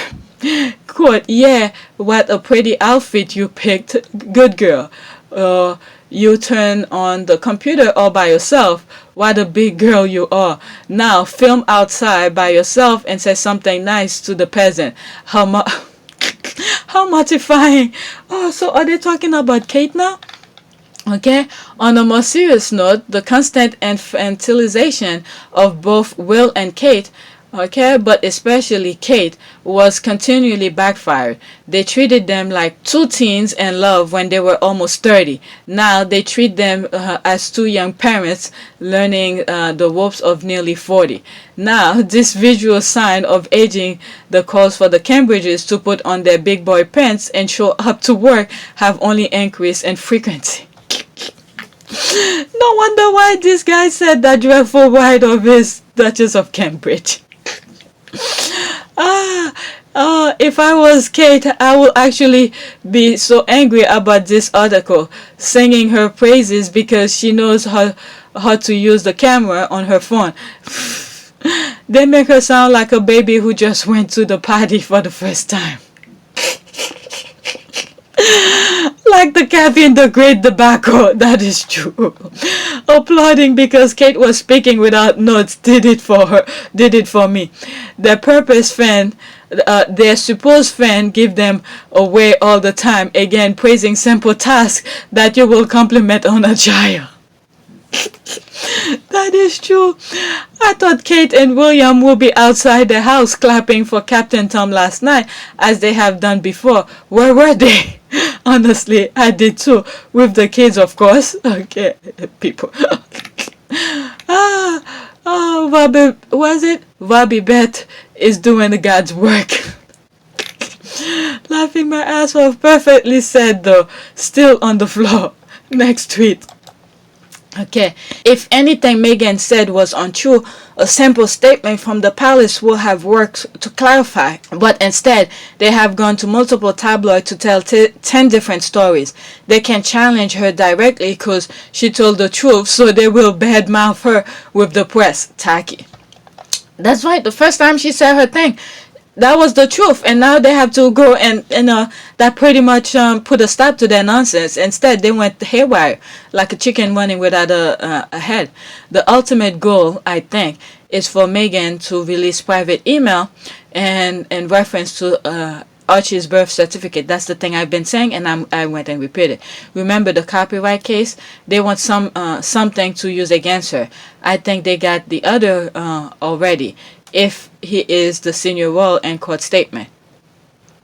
Quote, yeah, what a pretty outfit you picked. Good girl. You turn on the computer all by yourself. What a big girl you are. Now film outside by yourself and say something nice to the peasant. How mortifying. Oh, so are they talking about Kate now? Okay, on a more serious note, the constant infantilization of both Will and Kate, okay, but especially Kate, was continually backfired. They treated them like 2 teens in love when they were almost 30. Now they treat them as 2 young parents learning the ropes of nearly 40. Now, this visual sign of aging, the calls for the Cambridges to put on their big boy pants and show up to work have only increased in frequency. No wonder why this guy said that dreadful word of his Duchess of Cambridge. If I was Kate, I would actually be so angry about this article, singing her praises because she knows how to use the camera on her phone. They make her sound like a baby who just went to the party for the first time. Like the cafe in the Great Tobacco, that is true. Applauding because Kate was speaking without notes did it for me. Their supposed fan give them away all the time. Again, praising simple tasks that you will compliment on a child. That is true. I thought Kate and William would be outside the house clapping for Captain Tom last night, as they have done before. Where were they? Honestly, I did too. With the kids, of course. Okay, people. Bobby Beth is doing the God's work. Laughing my ass off. Perfectly said though. Still on the floor. Next tweet. Okay, if anything Meghan said was untrue, a simple statement from the palace would have worked to clarify. But instead, they have gone to multiple tabloids to tell 10 different stories. They can challenge her directly because she told the truth, so they will badmouth her with the press. Tacky. That's right, the first time she said her thing, that was the truth, and now they have to go and that pretty much put a stop to their nonsense. Instead, they went haywire, like a chicken running without a head. The ultimate goal, I think, is for Meghan to release private email and in reference to Archie's birth certificate. That's the thing I've been saying, and I went and repeated. Remember the copyright case? They want something to use against her. I think they got the other already. If he is the senior role in court statement.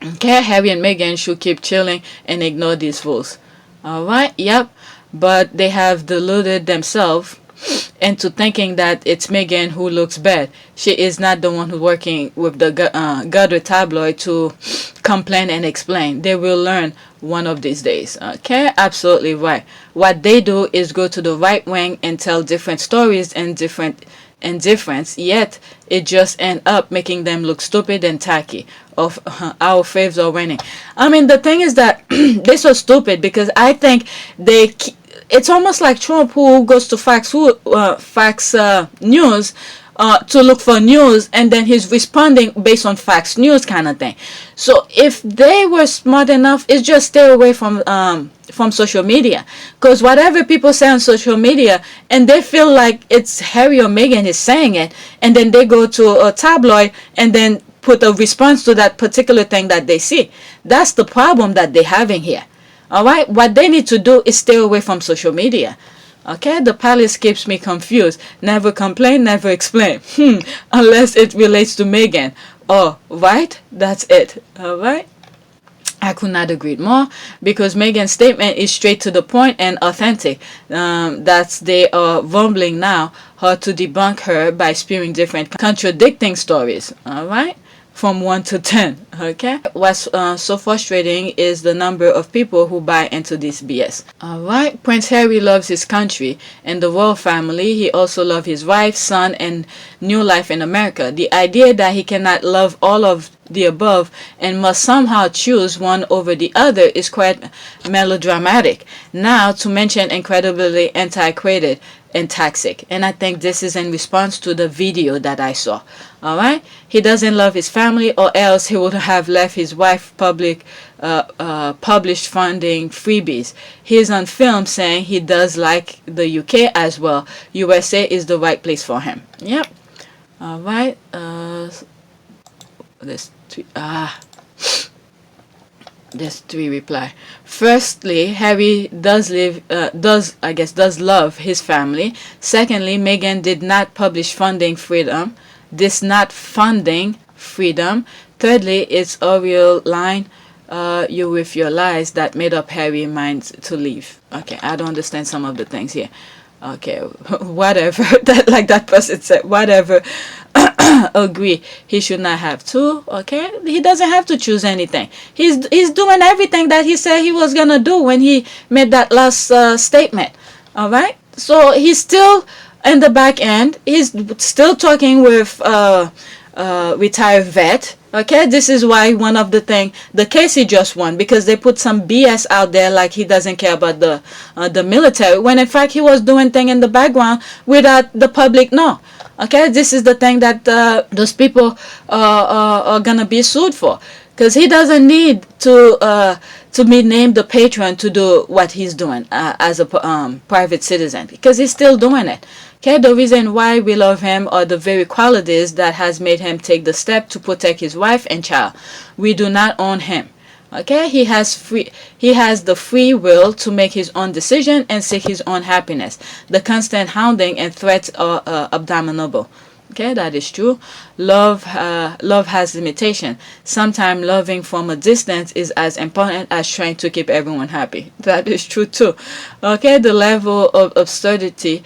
Okay, Harry and Meghan should keep chilling and ignore these rules. Alright, yep. But they have deluded themselves into thinking that it's Meghan who looks bad. She is not the one who's working with the gutter tabloid to complain and explain. They will learn one of these days. Okay, absolutely right. What they do is go to the right wing and tell different stories and different indifference, yet it just end up making them look stupid and tacky. Of our faves are winning. I mean, the thing is that they're so stupid because I think it's almost like Trump who goes to Fox News to look for news, and then he's responding based on Fox News kind of thing. So if they were smart enough, it's just stay away from social media, because whatever people say on social media, and they feel like it's Harry or Meghan is saying it, and then they go to a tabloid and then put a response to that particular thing that they see. That's the problem that they're having here. All right, what they need to do is stay away from social media. Okay, the palace keeps me confused. Never complain, never explain. Unless it relates to Meghan. Oh, right? That's it. All right? I could not agree more, because Meghan's statement is straight to the point and authentic. They are rumbling now how to debunk her by spewing different contradicting stories. All right? from 1 to 10. Okay, what's so frustrating is the number of people who buy into this BS. Alright, Prince Harry loves his country and the royal family. He also loves his wife, son, and new life in America. The idea that he cannot love all of the above and must somehow choose one over the other is quite melodramatic, now to mention incredibly antiquated and toxic. And I think this is in response to the video that I saw. Alright, he doesn't love his family, or else he would have left his wife published funding freebies. He's on film saying he does like the UK as well. USA is the right place for him. Yep. Alright, there's three reply. Firstly, Harry does love his family. Secondly, Meghan did not publish funding freedom. This not funding freedom. Thirdly, it's Oriel line, you with your lies that made up Harry's mind to leave. Okay, I don't understand some of the things here. Okay, whatever. That person said, whatever. Agree, he should not have to. Okay, he doesn't have to choose anything. He's doing everything that he said he was gonna do when he made that last statement. All right, so he's still in the back end. He's still talking with retired vet. Okay, this is why one of the case he just won, because they put some BS out there like he doesn't care about the military, when in fact he was doing things in the background without the public know. Okay, this is the thing that those people are gonna be sued for, because he doesn't need to be named the patron to do what he's doing as a private citizen, because he's still doing it. Okay, the reason why we love him are the very qualities that has made him take the step to protect his wife and child. We do not own him. Okay, he has the free will to make his own decision and seek his own happiness. The constant hounding and threats are abominable. Okay, that is true. Love has limitation. Sometimes loving from a distance is as important as trying to keep everyone happy. That is true too. Okay, the level of absurdity,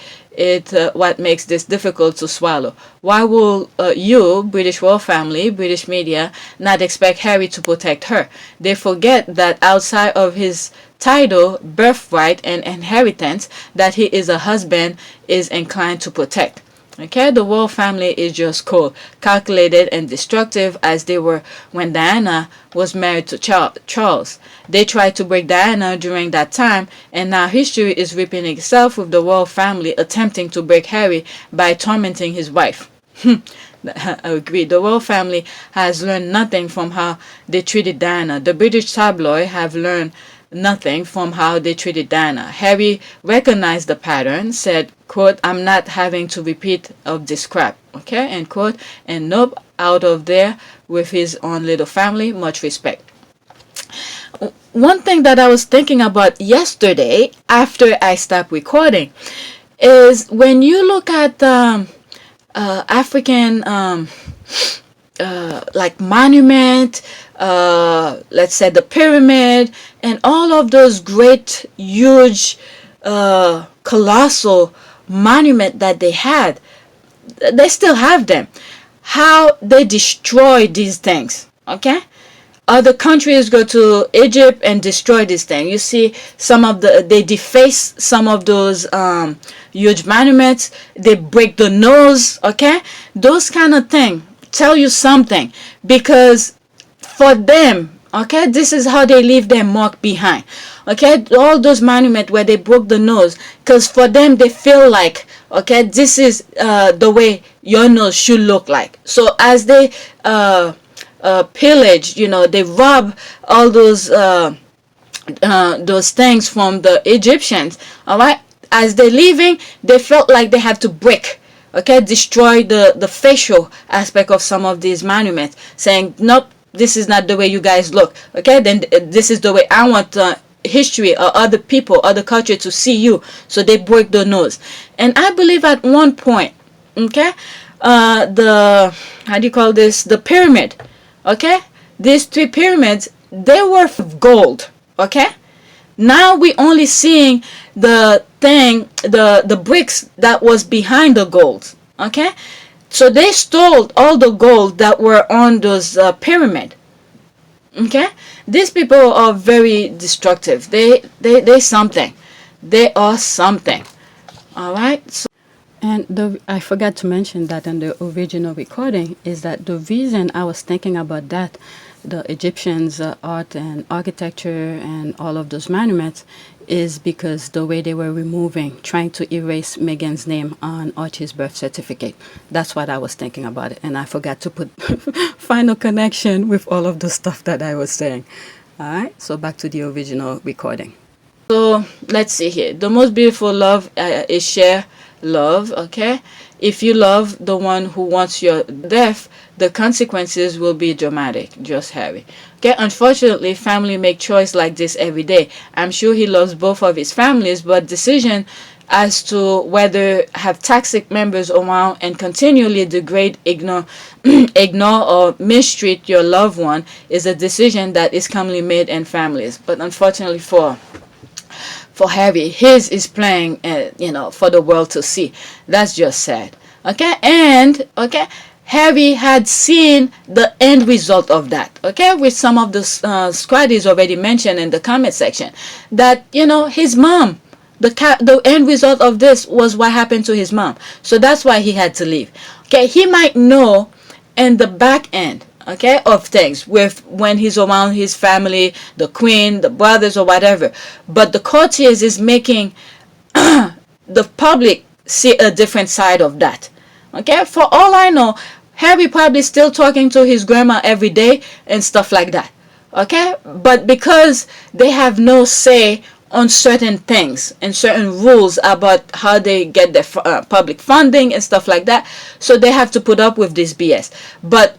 what makes this difficult to swallow. Why will you, British royal family, British media, not expect Harry to protect her? They forget that outside of his title, birthright, and inheritance, that he is a husband is inclined to protect. Okay, the royal family is just cold, calculated, and destructive as they were when Diana was married to Charles. They tried to break Diana during that time, and now history is repeating itself with the royal family attempting to break Harry by tormenting his wife. I agree. The royal family has learned nothing from how they treated Diana. The British tabloid have learned nothing from how they treated Diana. Harry recognized the pattern, said, quote, "I'm not having to repeat of this crap," okay, end quote, and nope, out of there with his own little family. Much respect. One thing that I was thinking about yesterday after I stopped recording is when you look at African like monument, let's say the pyramid, and all of those great, huge, colossal monument that they had, they still have them. How they destroy these things, okay? Other countries go to Egypt and destroy this thing. You see they deface some of those huge monuments. They break the nose, okay? Those kind of things tell you something, because for them, okay, this is how they leave their mark behind. Okay, all those monuments where they broke the nose, because for them they feel like, okay, this is the way your nose should look like. So as they pillage, they rob all those things from the Egyptians. All right, as they're leaving, they felt like they have to break, okay, destroy the facial aspect of some of these monuments, saying, nope, this is not the way you guys look. Okay, then this is the way I want history or other people, other culture to see you. So they break the nose. And I believe at one point, okay, how do you call this, the pyramid, okay, these 3 pyramids, they were of gold. Okay, now we only seeing the thing, the bricks that was behind the gold. Okay, So they stole all the gold that were on those pyramid. Okay, these people are very destructive. They something. They are something. All right. So, and I forgot to mention that in the original recording is that the reason I was thinking about that, the Egyptians' art and architecture and all of those monuments, is because the way they were trying to erase Megan's name on Archie's birth certificate. That's what I was thinking about it, and I forgot to put final connection with all of the stuff that I was saying. All right. So back to the original recording. So let's see here. The most beautiful love is share love. Okay, if you love the one who wants your death, the consequences will be dramatic. Just Harry. Okay, unfortunately, family make choice like this every day. I'm sure he loves both of his families, but decision as to whether have toxic members around and continually degrade, ignore, ignore or mistreat your loved one is a decision that is commonly made in families. But unfortunately for Harry, his is playing, for the world to see. That's just sad. Okay, and Harry had seen the end result of that. Okay, with some of the squaddies already mentioned in the comment section, that his mom, the end result of this was what happened to his mom. So that's why he had to leave. Okay, he might know in the back end, okay, of things with when he's around his family, the queen, the brothers or whatever, but the courtiers is making the public see a different side of that. Okay, for all I know, Harry probably still talking to his grandma every day and stuff like that. Okay, but because they have no say on certain things and certain rules about how they get their public funding and stuff like that, so they have to put up with this BS. But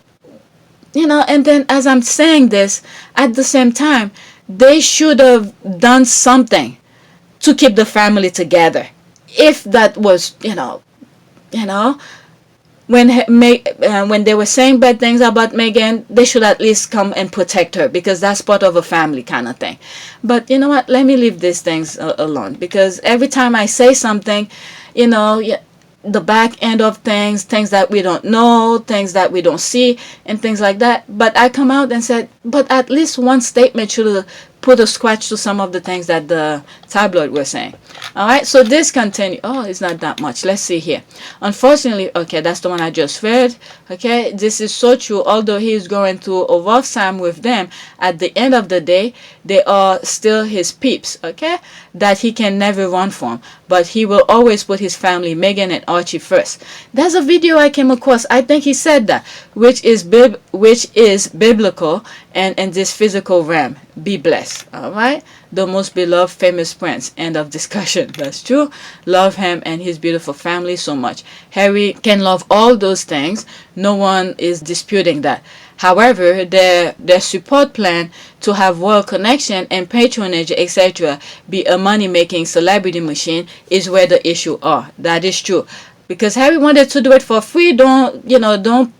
and then as I'm saying this, at the same time, they should have done something to keep the family together. If that was, when they were saying bad things about Megan, they should at least come and protect her, because that's part of a family kind of thing. But you know what? Let me leave these things alone, because every time I say something, the back end of things that we don't know, things that we don't see, and things like that. But I come out and said, but at least one statement should have put a scratch to some of the things that the tabloid were saying. All right, so this continue. Oh, it's not that much. Let's see here. Unfortunately, okay, that's the one I just read. Okay, this is so true. Although he is going through a rough time with them, at the end of the day, they are still his peeps. Okay, that he can never run from. But he will always put his family, Megan and Archie, first. There's a video I came across. I think he said that, which is biblical and in this physical realm. Be blessed. All right, the most beloved famous prince. End of discussion. That's true. Love him and his beautiful family so much. Harry can love all those things. No one is disputing that. However, their support plan to have royal connection and patronage, etc., be a money-making celebrity machine is where the issue are. That is true. Because Harry wanted to do it for free. Don't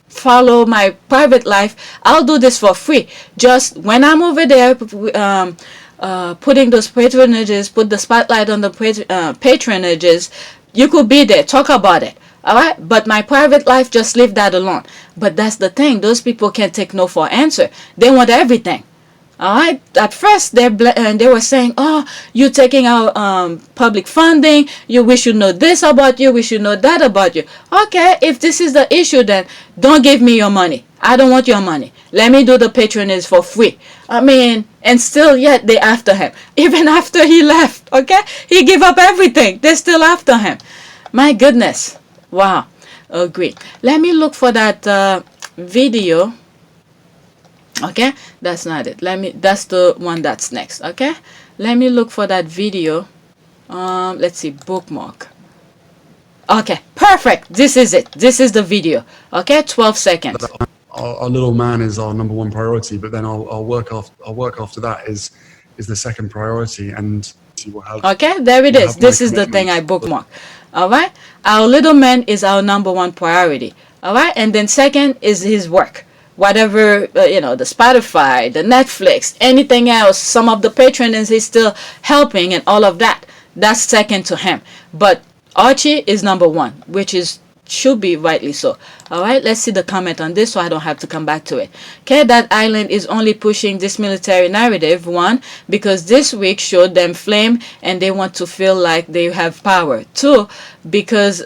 follow my private life. I'll do this for free. Just when I'm over there, putting those patronages, put the spotlight on the patronages, you could be there, talk about it. All right, but my private life, just leave that alone. But that's the thing, those people can't take no for answer. They want everything. All right, at first they were saying, oh, you're taking our public funding, we should know this about you, we should know that about you. Okay, if this is the issue, then don't give me your money. I don't want your money. Let me do the patronage for free. I mean, and still yet they after him. Even after he left, okay? He gave up everything. They're still after him. My goodness. Wow. Agree. Let me look for that video. Okay, that's not it. That's the one that's next. Okay, let me look for that video. Let's see, bookmark. Okay, perfect. This is it. This is the video. Okay, 12 seconds. Our little man is our number one priority, but then our work after that is the second priority, and we'll have. Okay, there it is. This is the thing I bookmark. All right, our little man is our number one priority. All right, and then second is his work. Whatever, the Spotify, the Netflix, anything else, some of the patrons he's still helping and all of that, that's second to him. But Archie is number one, which is should be rightly so. All right, let's see the comment on this so I don't have to come back to it. Okay, that island is only pushing this military narrative, one, because this week showed them flame and they want to feel like they have power. Two, because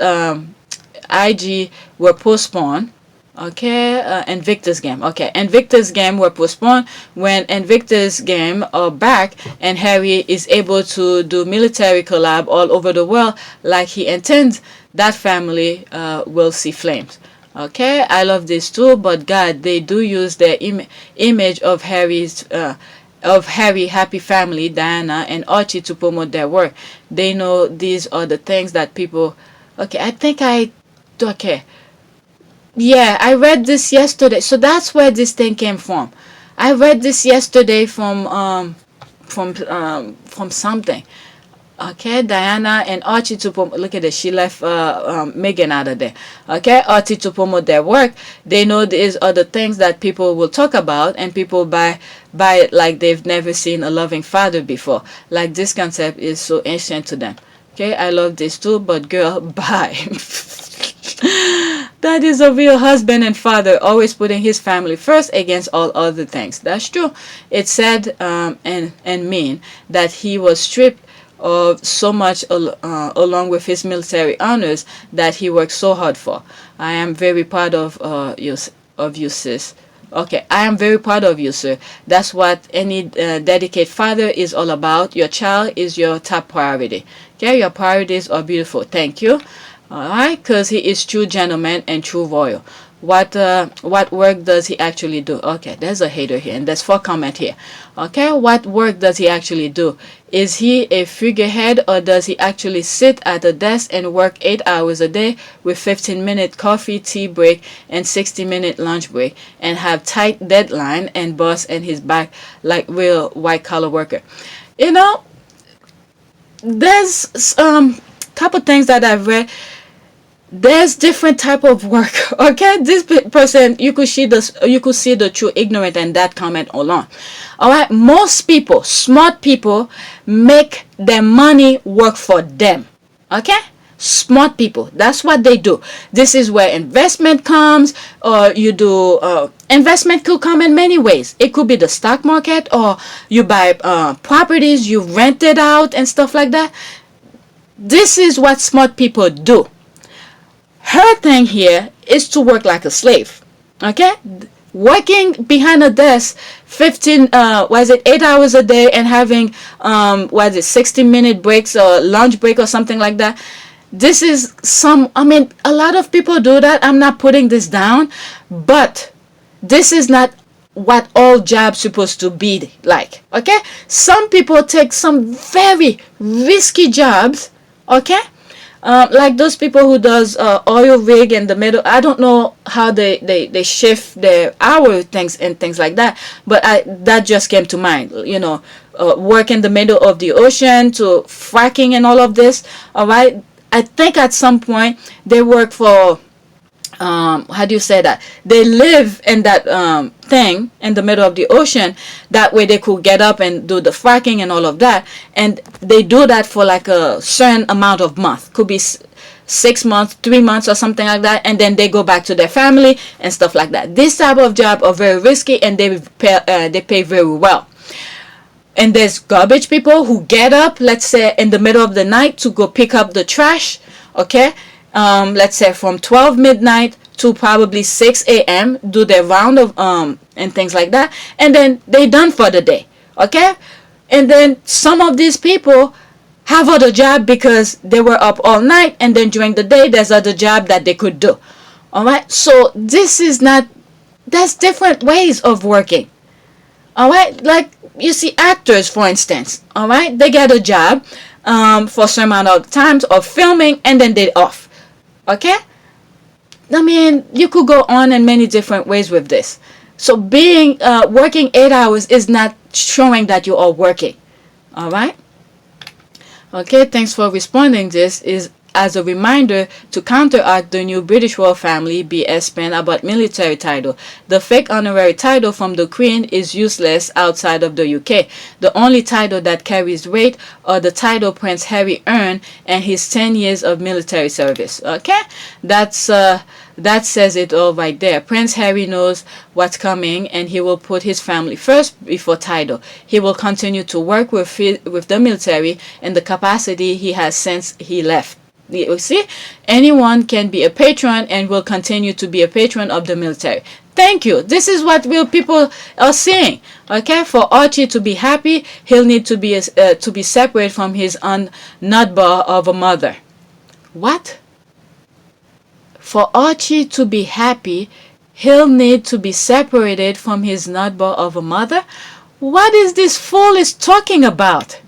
IG were postponed. Okay, Invictus game. Okay, Invictus game were postponed. When Invictus game are back and Harry is able to do military collab all over the world like he intends, that family will see flames. Okay, I love this too, but God, they do use their image of Harry's Harry, Happy Family, Diana, and Archie to promote their work. They know these are the things that people. Okay, okay. Yeah, I read this yesterday. So that's where this thing came from. I read this yesterday from something. Okay, Diana and Archie to promote. Look at this. She left Megan out of there. Okay, Archie to promote their work. They know these are the things that people will talk about, and people buy it like they've never seen a loving father before. Like this concept is so ancient to them. Okay, I love this too, but girl, bye. That is a real husband and father, always putting his family first against all other things. That's true. It's sad and mean that he was stripped of so much along with his military honors that he worked so hard for. I am very proud of you, sis. Okay, I am very proud of you, sir. That's what any dedicated father is all about. Your child is your top priority. Okay, your priorities are beautiful. Thank you. Alright, because he is true gentleman and true royal. What work does he actually do? Okay, there's a hater here, and there's 4 comment here. Okay, what work does he actually do? Is he a figurehead, or does he actually sit at a desk and work 8 hours a day with 15-minute coffee, tea break, and 60-minute lunch break, and have tight deadline and boss in his back like real white-collar worker? You know, there's couple things that I've read. There's different type of work. Okay, this person, you could see the true ignorant in that comment alone. All right, most people, smart people, make their money work for them. Okay, smart people, that's what they do. This is where investment comes, or you do investment could come in many ways. It could be the stock market, or you buy properties, you rent it out and stuff like that. This is what smart people do. Her thing here is to work like a slave. Okay, working behind a desk 8 hours a day, and having 60-minute breaks or lunch break or something like that. This is a lot of people do that. I'm not putting this down, but this is not what all jobs supposed to be like. Okay, some people take some very risky jobs. Okay, like those people who does oil rig in the middle. I don't know how they shift their hour things and things like that, but that just came to mind. You know, work in the middle of the ocean to fracking and all of this. All right, I think at some point they work for how do you say that? They live in that thing in the middle of the ocean. That way they could get up and do the fracking and all of that. And they do that for like a certain amount of months. Could be 6 months, 3 months or something like that. And then they go back to their family and stuff like that. This type of job are very risky, and they pay very well. And there's garbage people who get up, let's say in the middle of the night, to go pick up the trash. Okay, let's say from 12 midnight to probably 6 a.m. do their round of and things like that, and then they done for the day. Okay, and then some of these people have other job because they were up all night, and then during the day there's other job that they could do. All right, so this is not, there's different ways of working. All right, like you see actors, for instance. All right, they get a job for some amount of times of filming, and then they're off. Okay, I mean, you could go on in many different ways with this. So being working 8 hours is not showing that you are working. All right. Okay, thanks for responding. This is as a reminder to counteract the new British royal family BS spin about military title. The fake honorary title from the Queen is useless outside of the UK. The only title that carries weight are the title Prince Harry earned and his 10 years of military service. Okay, that says it all right there. Prince Harry knows what's coming, and he will put his family first before title. He will continue to work with the military in the capacity he has since he left. You see, anyone can be a patron and will continue to be a patron of the military. Thank you. This is what real people are saying. Okay, for Archie to be happy, he'll need to be separate from his nutbar of a mother. What? For Archie to be happy, he'll need to be separated from his nutbar of a mother? What is this fool is talking about?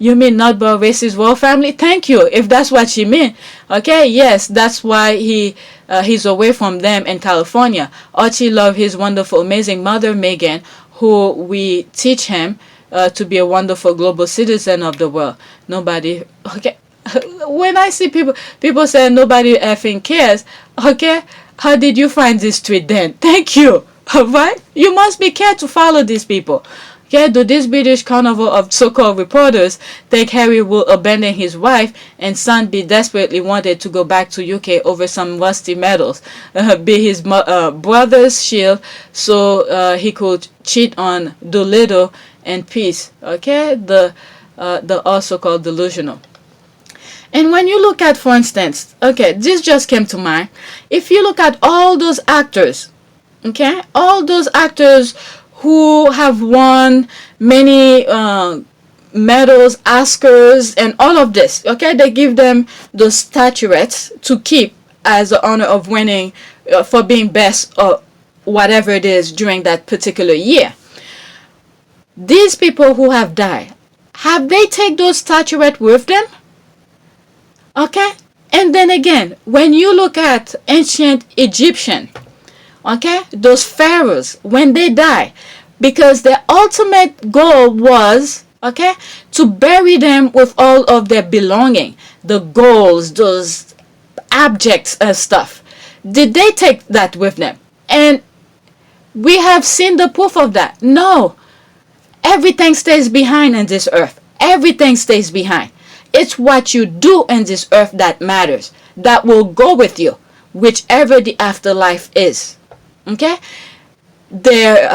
You mean nutbar racist royal family? Thank you, if that's what you mean. Okay, yes, that's why he's away from them in California. Archie loved his wonderful, amazing mother, Megan, who we teach him to be a wonderful global citizen of the world. Nobody... Okay. When I see people say nobody effing cares, okay, how did you find this tweet then? Thank you. Alright? You must be care to follow these people. Okay, do this British carnival of so-called reporters think Harry will abandon his wife and son be desperately wanted to go back to UK over some rusty medals, be his brother's shield so he could cheat on Doolittle and peace? Okay, the also called delusional. And when you look at, for instance, okay, this just came to mind. If you look at all those actors, okay, all those actors who have won many medals, Oscars, and all of this, okay, they give them those statuettes to keep as the honor of winning for being best or whatever it is during that particular year. These people who have died, have they take those statuettes with them? Okay, and then again, when you look at ancient Egyptian, okay, those pharaohs, when they die, because their ultimate goal was, okay, to bury them with all of their belonging, the golds, those objects and stuff. Did they take that with them? And we have seen the proof of that. No, everything stays behind in this earth. Everything stays behind. It's what you do in this earth that matters, that will go with you, whichever the afterlife is. Okay? Their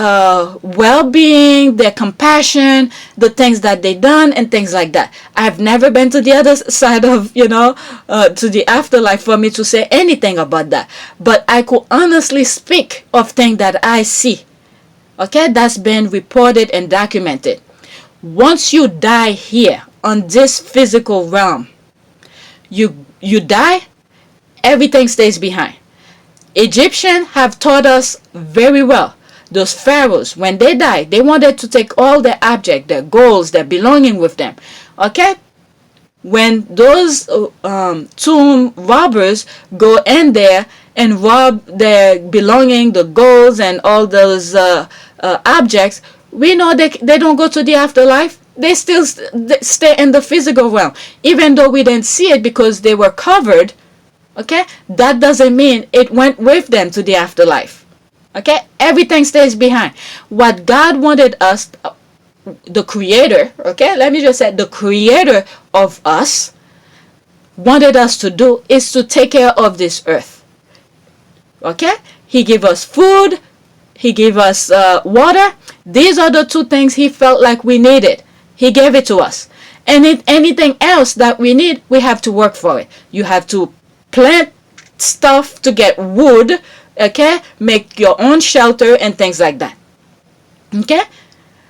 well-being, their compassion, the things that they done, and things like that. I've never been to the other side of, to the afterlife for me to say anything about that. But I could honestly speak of things that I see. Okay? That's been reported and documented. Once you die here, on this physical realm, you die, everything stays behind. Egyptians have taught us very well. Those pharaohs, when they died, they wanted to take all their objects, their golds, their belonging with them. Okay? When those tomb robbers go in there and rob their belonging, the golds and all those objects, we know they don't go to the afterlife. They still stay in the physical realm. Even though we didn't see it because they were covered, okay, that doesn't mean it went with them to the afterlife. Okay, everything stays behind. What God wanted us, the creator, okay, let me just say, the creator of us wanted us to do is to take care of this earth. Okay, he gave us food, he gave us water. These are the two things he felt like we needed. He gave it to us. And anything else that we need, we have to work for it. You have to plant stuff to get wood, okay? Make your own shelter and things like that. Okay?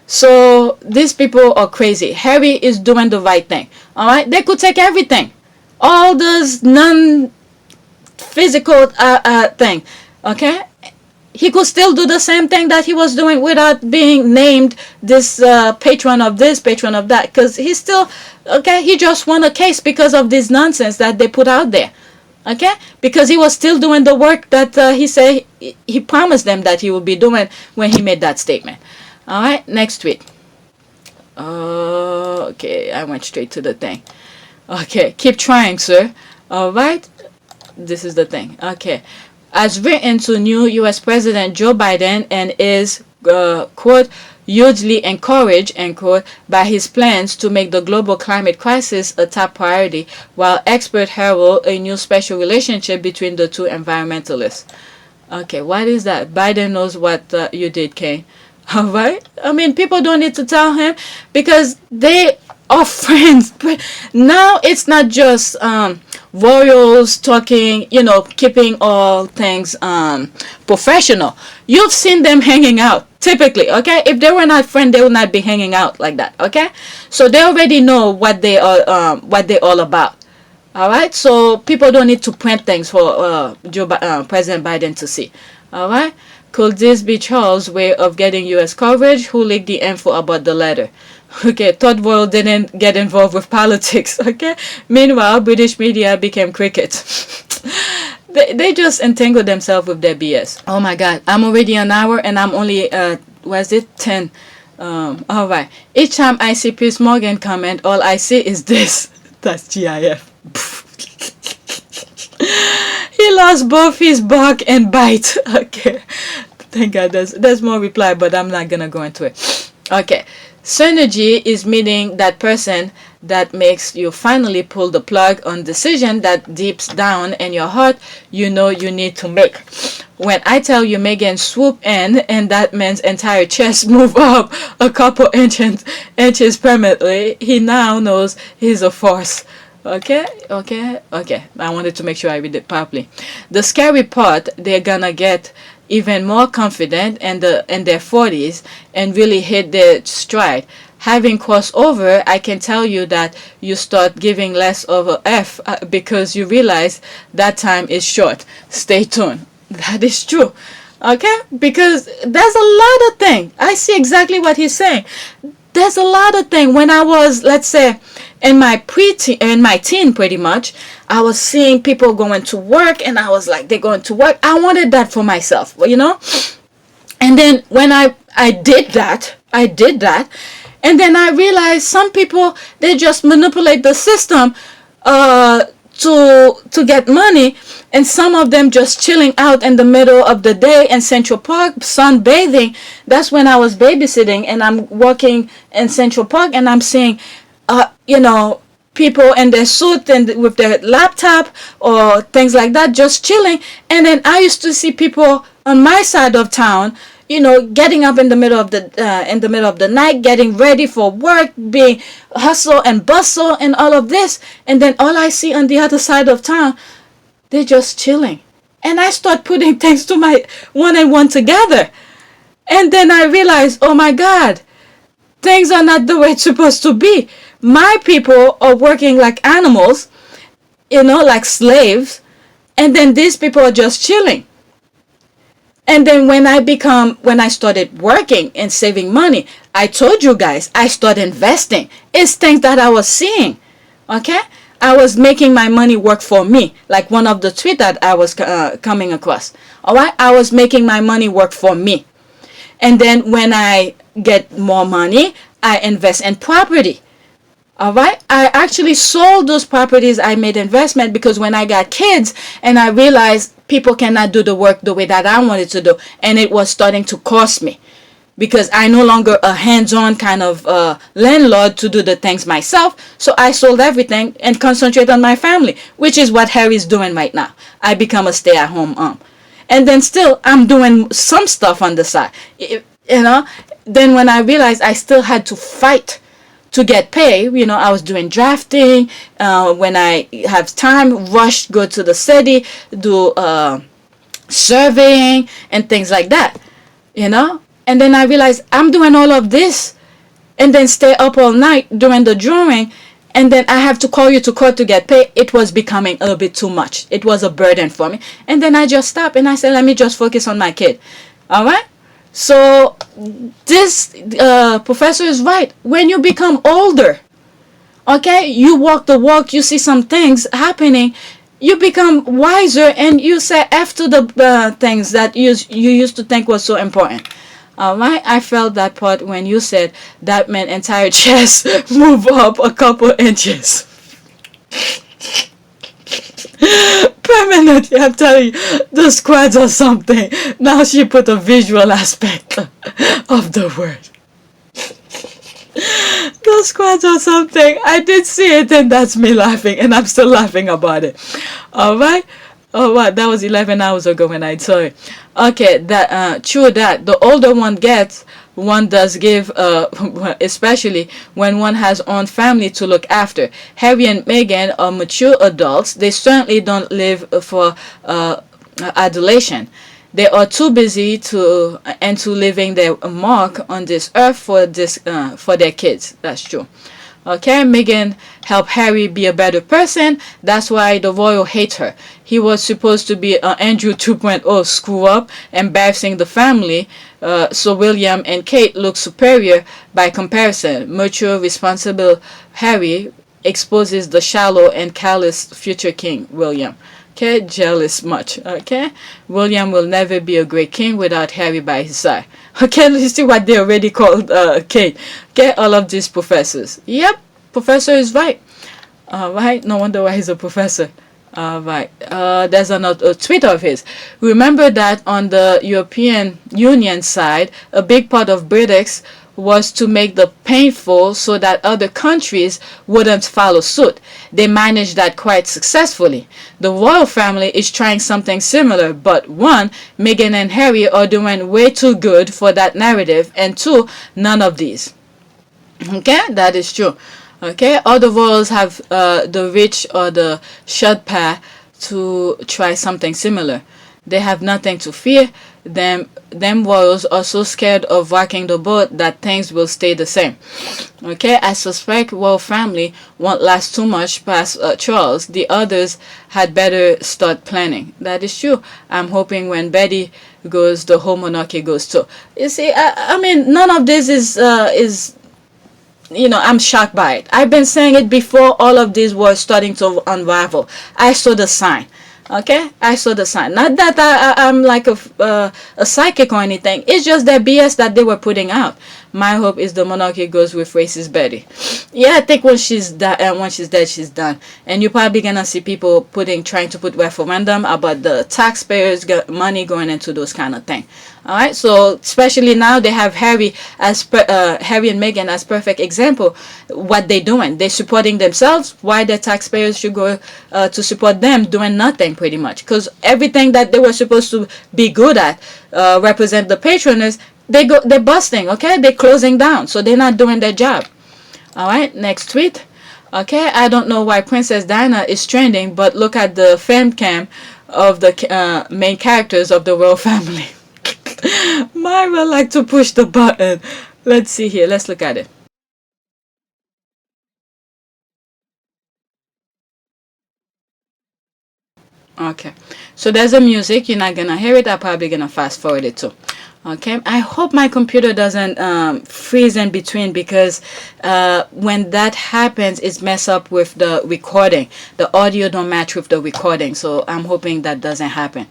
So these people are crazy. Harry is doing the right thing. All right? They could take everything. All those non-physical thing. Okay? He could still do the same thing that he was doing without being named this patron of this, patron of that. Because he's still, okay, he just won a case because of this nonsense that they put out there. Okay? Because he was still doing the work that he said he promised them that he would be doing when he made that statement. Alright, next tweet. Okay, I went straight to the thing. Okay, keep trying, sir. All right, this is the thing. Okay, as written to new U.S. President Joe Biden and is quote hugely encouraged end quote by his plans to make the global climate crisis a top priority, while experts herald a new special relationship between the two environmentalists. Okay, what is that? Biden knows what you did, Kane. All right. I mean, people don't need to tell him because they are friends. But now it's not just royals talking, keeping all things professional. You've seen them hanging out typically, okay? If they were not friends, they would not be hanging out like that, okay? So they already know what they are, what they're all about. All right, so people don't need to print things for President Biden to see. All right, could this be Charles' way of getting U.S. coverage? Who leaked the info about the letter? Okay, Todd Boyle didn't get involved with politics. Okay, meanwhile, British media became cricket. They just entangled themselves with their BS. Oh my God, I'm already an hour and I'm only 10. All right. Each time I see Piers Morgan comment, all I see is this. That's GIF. He lost both his bark and bite. Okay, thank God there's more reply, but I'm not gonna go into it. Okay, synergy is meeting that person that makes you finally pull the plug on decision that deeps down in your heart you know you need to make. When I tell you Megan swoop in and that man's entire chest move up a couple inches permanently, he now knows he's a force. Okay. I wanted to make sure I read it properly. The scary part, they're gonna get even more confident in their 40s and really hit their stride. Having crossed over, I can tell you that you start giving less of a F because you realize that time is short. Stay tuned. That is true. Okay? Because there's a lot of things. I see exactly what he's saying. There's a lot of things. When I was, let's say, in my teen pretty much, I was seeing people going to work and I was like, they're going to work. I wanted that for myself, And then when I did that, and then I realized some people, they just manipulate the system to get money, and some of them just chilling out in the middle of the day in Central Park sunbathing. That's when I was babysitting and I'm walking in Central Park and I'm seeing people in their suit and with their laptop or things like that just chilling. And then I used to see people on my side of town getting up in the middle of the night, getting ready for work, being hustle and bustle and all of this. And then all I see on the other side of town, they're just chilling. And I start putting things to my one and one together. And then I realize, oh my God, things are not the way it's supposed to be. My people are working like animals, like slaves. And then these people are just chilling. And then when I started working and saving money, I told you guys, I started investing. It's things that I was seeing. Okay? I was making my money work for me. Like one of the tweets that I was coming across. All right? I was making my money work for me. And then when I get more money, I invest in property. All right. I actually sold those properties I made investment because when I got kids and I realized people cannot do the work the way that I wanted to do, and it was starting to cost me because I no longer a hands-on kind of landlord to do the things myself. So I sold everything and concentrate on my family, which is what Harry's doing right now. I become a stay-at-home mom, and then still I'm doing some stuff on the side. Then when I realized I still had to fight to get paid, I was doing drafting. When I have time, rush, go to the city, do surveying and things like that, And then I realized I'm doing all of this and then stay up all night doing the drawing. And then I have to call you to court to get paid. It was becoming a little bit too much. It was a burden for me. And then I just stopped and I said, let me just focus on my kid. All right? So this professor is right. When you become older, okay, you walk the walk, you see some things happening, you become wiser and you say after the things that you used to think was so important. All right, I felt that part when you said that man's entire chest move up a couple inches. Permanently, I'm telling you, the squads or something. Now she put a visual aspect of the word. The squads or something. I did see it, and that's me laughing, and I'm still laughing about it. All right. Oh, what? That was 11 hours ago when I saw it. Okay, that true that the older one gets, one does give, especially when one has own family to look after. Harry and Meghan are mature adults. They certainly don't live for adulation. They are too busy to leaving their mark on this earth for their kids. That's true. Okay, Meghan helped Harry be a better person. That's why the royal hates her. He was supposed to be Andrew 2.0 screw up, embarrassing the family. So William and Kate look superior by comparison. Mature, responsible Harry exposes the shallow and callous future king, William. Okay, jealous much. Okay, William will never be a great king without Harry by his side. Okay, you see what they already called Kate. Okay, all of these professors. Yep, professor is right. Right, no wonder why he's a professor. Right, there's another tweet of his. Remember that on the European Union side, a big part of Brexit was to make the painful so that other countries wouldn't follow suit. They managed that quite successfully. The royal family is trying something similar, but one, Meghan and Harry are doing way too good for that narrative, and two, none of these. Okay, that is true. Okay, other royals have the rich or the short path to try something similar. They have nothing to fear. Them royals are so scared of rocking the boat that things will stay the same. Okay, I suspect royal family won't last too much past Charles. The others had better start planning. That is true. I'm hoping when Betty goes, the whole monarchy goes too. You see, I mean, none of this is I'm shocked by it. I've been saying it before all of these were starting to unravel. I saw the sign. Okay, I saw the sign. Not that I'm like a psychic or anything. It's just that BS that they were putting out. My hope is the monarchy goes with racist Betty. Yeah, I think when she's dead, she's done. And you're probably gonna see people trying to put referendum about the taxpayers' money going into those kind of thing. All right, so especially now they have Harry and Meghan as perfect example. What they doing? They supporting themselves. Why the taxpayers should go to support them doing nothing pretty much? Because everything that they were supposed to be good at, represent the patroness, they're busting. Okay, they're closing down, so they're not doing their job. All right, next tweet. Okay, I don't know why Princess Diana is trending, but look at the fan cam of the main characters of the royal family. Myra like to push the button. Let's see here. Let's look at it. Okay, so there's a music. You're not gonna hear it. I'm probably gonna fast forward it too. Okay, I hope my computer doesn't freeze in between, because when that happens, it's mess up with the recording. The audio don't match with the recording, so I'm hoping that doesn't happen.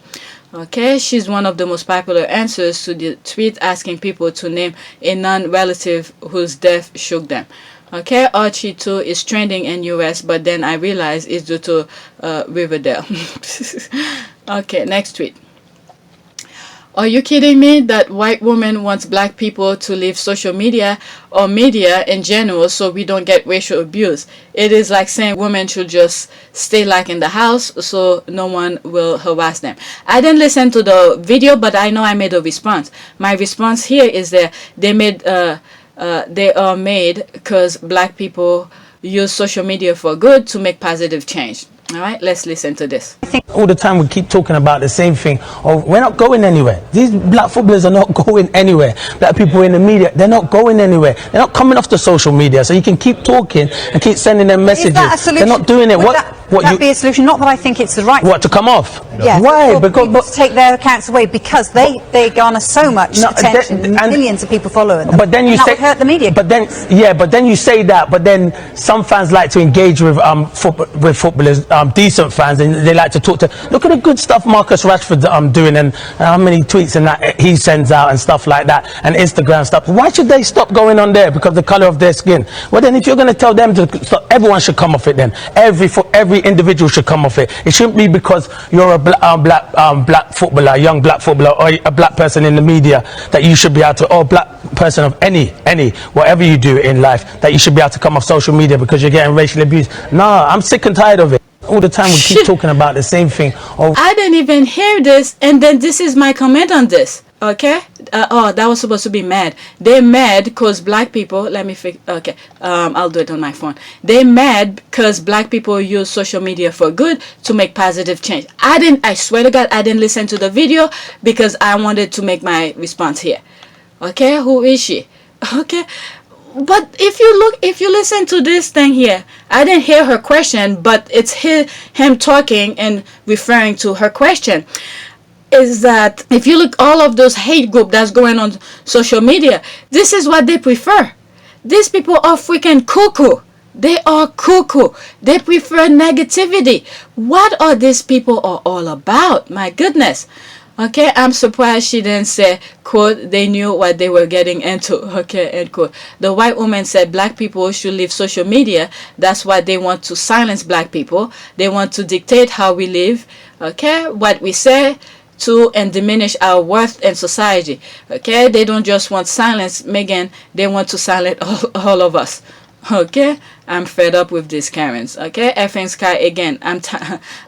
Okay, she's one of the most popular answers to the tweet asking people to name a non-relative whose death shook them. Okay, Archie 2 is trending in US, but then I realized it's due to Riverdale. Okay, next tweet. Are you kidding me that white woman wants black people to leave social media or media in general so we don't get racial abuse? It is like saying women should just stay like in the house so no one will harass them. I didn't listen to the video, but I know I made a response. My response here is that they are made because black people use social media for good to make positive change. All right, let's listen to this. I think all the time we keep talking about the same thing. Oh, we're not going anywhere. These black footballers are not going anywhere. Black people in the media, they're not going anywhere. They're not coming off the social media. So you can keep talking and keep sending them messages. Is that a solution? They're not doing it. Would that be a solution? Not that I think it's the right. What, to come off? Yeah. Why? Because to take their accounts away, because they garner so much attention, and millions of people following them. But then you that say would hurt the media. But then you say that. But then some fans like to engage with footballers, decent fans, and they like to talk to. Look at the good stuff Marcus Rashford doing, and how many tweets and that he sends out and stuff like that, and Instagram stuff. Why should they stop going on there? Because the colour of their skin. Well, then if you're going to tell them to stop, everyone should come off it. Then every individual should come off it. It shouldn't be because you're a black footballer, a young black footballer, or a black person in the media that you should be able to, or black person of any whatever you do in life, that you should be able to come off social media because you're getting racially abused. Nah, I'm sick and tired of it. All the time we keep talking about the same thing. I didn't even hear this, and then this is my comment on this. Okay, that was supposed to be mad. They're mad because black people. Let me fix. Okay, I'll do it on my phone. They're mad because black people use social media for good to make positive change. I swear to God, I didn't listen to the video because I wanted to make my response here. Okay, who is she? Okay. But if you listen to this thing here, I didn't hear her question, but it's him talking and referring to her question. Is that if you look all of those hate group that's going on social media, this is what they prefer. These people are freaking cuckoo. They are cuckoo. They prefer negativity. What are these people are all about? My goodness. Okay, I'm surprised she didn't say, quote, they knew what they were getting into. Okay, end quote. The white woman said black people should leave social media. That's why they want to silence black people. They want to dictate how we live. Okay, what we say to and diminish our worth in society. Okay, they don't just want silence, Megan. They want to silence all of us. Okay, I'm fed up with these Karens. Okay, effing Sky again.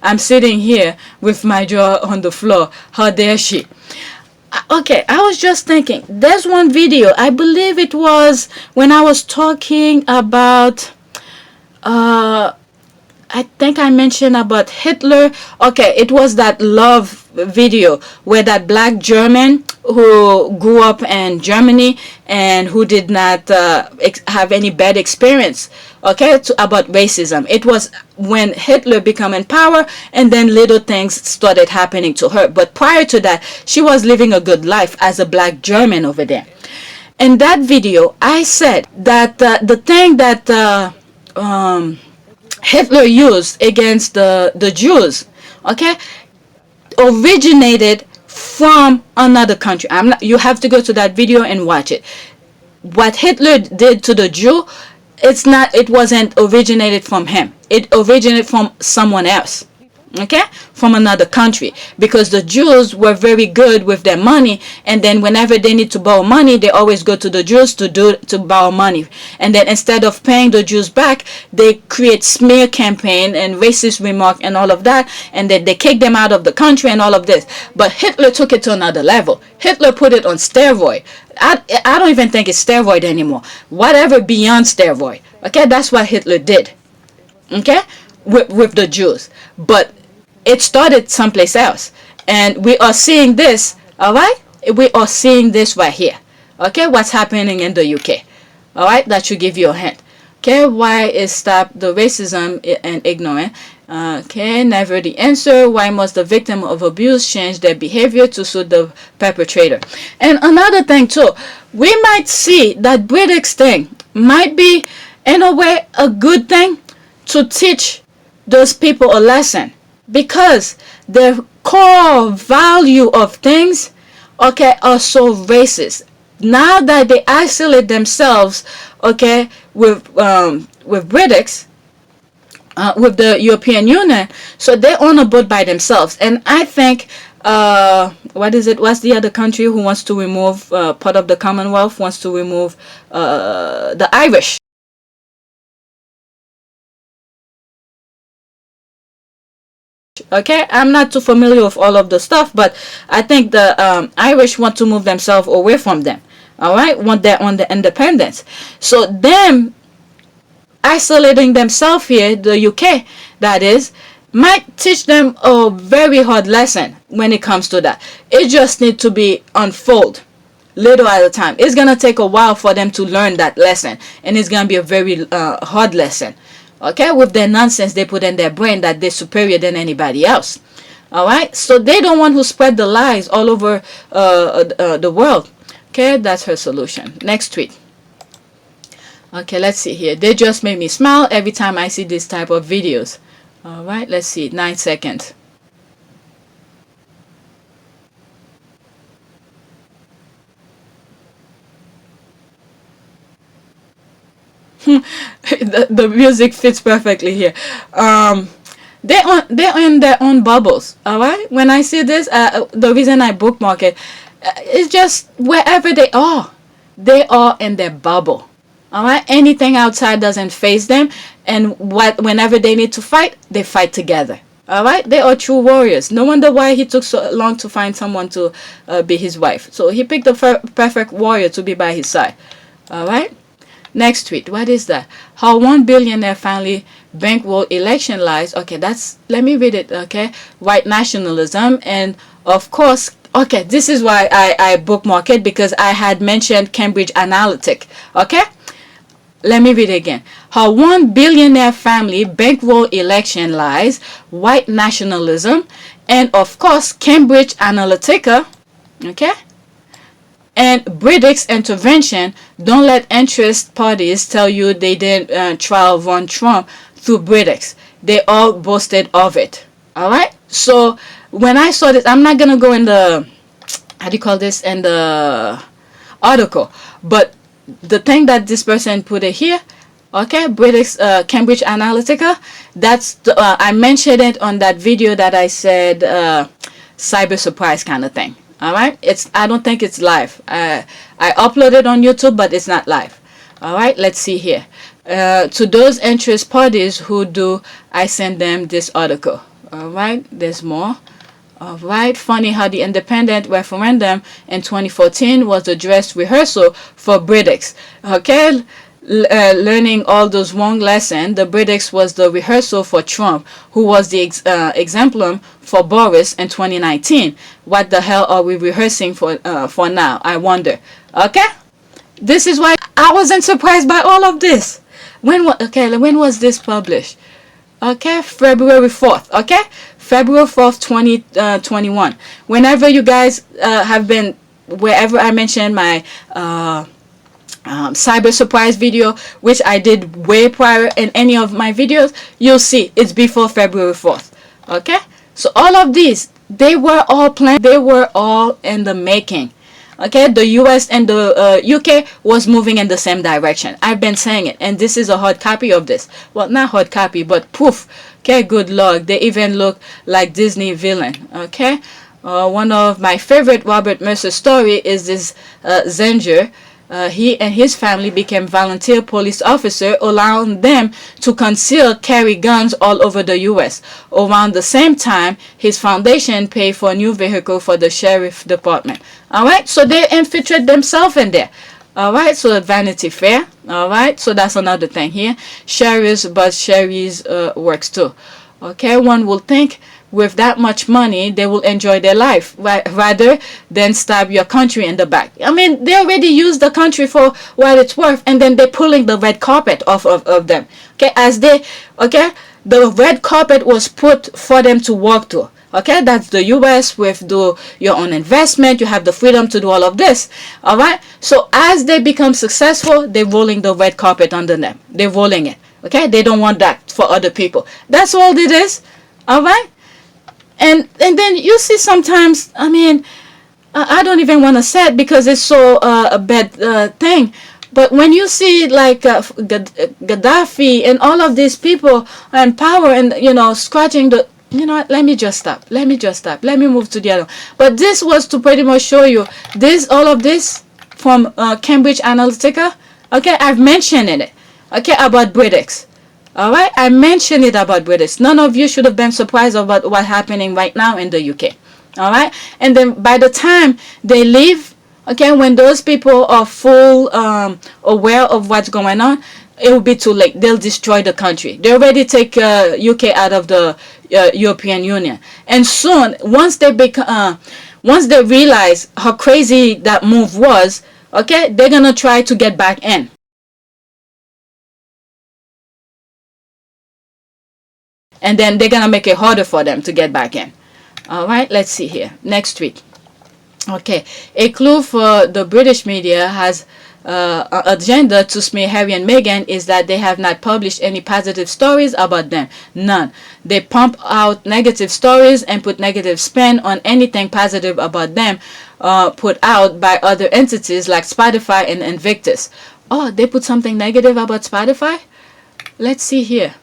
I'm sitting here with my jaw on the floor. How dare she? Okay, I was just thinking. There's one video. I believe it was when I was talking about. I think I mentioned about Hitler. Okay, it was that love video where that black German who grew up in Germany and who did not have any bad experience, okay, about racism. It was when Hitler became in power and then little things started happening to her. But prior to that, she was living a good life as a black German over there. In that video, I said that the thing that Hitler used against the Jews, okay, originated from another country. You have to go to that video and watch it. What Hitler did to the Jew, it wasn't originated from him. It originated from someone else. Okay, from another country, because the Jews were very good with their money, and then whenever they need to borrow money, they always go to the Jews to borrow money, and then instead of paying the Jews back, they create smear campaign and racist remark and all of that, and then they kick them out of the country and all of this. But Hitler took it to another level. Hitler put it on steroid. I don't even think it's steroid anymore. Whatever beyond steroid. Okay, that's what Hitler did. Okay, with the Jews, but it started someplace else, and we are seeing this. All right, we are seeing this right here. Okay, what's happening in the UK? All right, that should give you a hint. Okay, why is stop the racism and ignorant? Okay, never the answer. Why must the victim of abuse change their behavior to suit the perpetrator? And another thing too, we might see that British thing might be in a way a good thing to teach those people a lesson, because the core value of things, okay, are so racist. Now that they isolate themselves, okay, with British, with the European Union, so they're on a boat by themselves. And I think, what is it? What's the other country who wants to remove part of the Commonwealth? Wants to remove the Irish. Okay, I'm not too familiar with all of the stuff, but I think the Irish want to move themselves away from them. All right, want their own independence. So them isolating themselves here, the UK, that is, might teach them a very hard lesson when it comes to that. It just needs to be unfold little at a time. It's gonna take a while for them to learn that lesson, and it's gonna be a very hard lesson. Okay, with their nonsense they put in their brain that they're superior than anybody else. All right, so they don't want to spread the lies all over the world. Okay, that's her solution. Next tweet. Okay, let's see here. They just made me smile every time I see this type of videos. All right, let's see. 9 seconds. The music fits perfectly here. They're in their own bubbles. All right. When I see this, the reason I bookmark it is just wherever they are in their bubble. All right. Anything outside doesn't faze them, and whenever they need to fight, they fight together. All right. They are true warriors. No wonder why he took so long to find someone to be his wife. So he picked the perfect warrior to be by his side. All right. Next tweet. What is that? How one billionaire family bankroll election lies. Okay, let me read it. Okay, white nationalism, and of course, okay, this is why I bookmark it, because I had mentioned Cambridge Analytica. Okay, let me read it again. How one billionaire family bankroll election lies, white nationalism, and of course, Cambridge Analytica. Okay. And British intervention. Don't let interest parties tell you they didn't trial run Trump through British. They all boasted of it. All right. So when I saw this, I'm not gonna go in the in the article, but the thing that this person put it here, okay, British Cambridge Analytica. That's I mentioned it on that video that I said cyber surprise kind of thing. All right, I don't think it's live. I uploaded on YouTube, but it's not live. All right, let's see here. To those interest parties who do, I send them this article. All right, there's more. All right, funny how the independent referendum in 2014 was a dress rehearsal for British. Okay, learning all those wrong lessons, the British was the rehearsal for Trump, who was the exemplum for Boris in 2019. What the hell are we rehearsing for now? I wonder. Okay, this is why I wasn't surprised by all of this. When was this published? Okay, February 4th. Okay, February 4th, 2021. Whenever you guys have been, wherever I mentioned my cyber surprise video, which I did way prior in any of my videos, you'll see it's before February 4th. Okay, so all of these, they were all planned, they were all in the making. Okay, the US and the UK was moving in the same direction. I've been saying it, and this is a hard copy of this. Well, not hard copy, but proof. Okay, good luck. They even look like Disney villain. Okay, one of my favorite Robert Mercer story is this Zenger. He and his family became volunteer police officers, allowing them to carry guns all over the U.S. Around the same time, his foundation paid for a new vehicle for the sheriff department. All right, so they infiltrate themselves in there. All right, so Vanity Fair. All right, so that's another thing here. Sherry's works too. Okay, one will think with that much money, they will enjoy their life rather than stab your country in the back. I mean, they already used the country for what it's worth, and then they're pulling the red carpet off of them. Okay, the red carpet was put for them to walk through. Okay, that's the US with your own investment. You have the freedom to do all of this. All right, so as they become successful, they're rolling the red carpet under them. They're rolling it. Okay, they don't want that for other people. That's all it is. All right. And then you see sometimes, I mean, I don't even want to say it because it's so a bad thing. But when you see like Gaddafi and all of these people in power and, scratching the, what, let me just stop. Let me move to the other. But this was to pretty much show you all of this from Cambridge Analytica. Okay, I've mentioned it. Okay, about British. All right, I mentioned it about British. None of you should have been surprised about what's happening right now in the UK. All right, and then by the time they leave, okay, when those people are full aware of what's going on, it will be too late. They'll destroy the country. They already take UK out of the European Union, and soon once they realize how crazy that move was, okay, they're gonna try to get back in. And then they're going to make it harder for them to get back in. All right, let's see here. Next tweet. Okay, a clue for the British media has agenda to smear Harry and Meghan is that they have not published any positive stories about them. None. They pump out negative stories and put negative spin on anything positive about them put out by other entities like Spotify and Invictus. Oh, they put something negative about Spotify? Let's see here.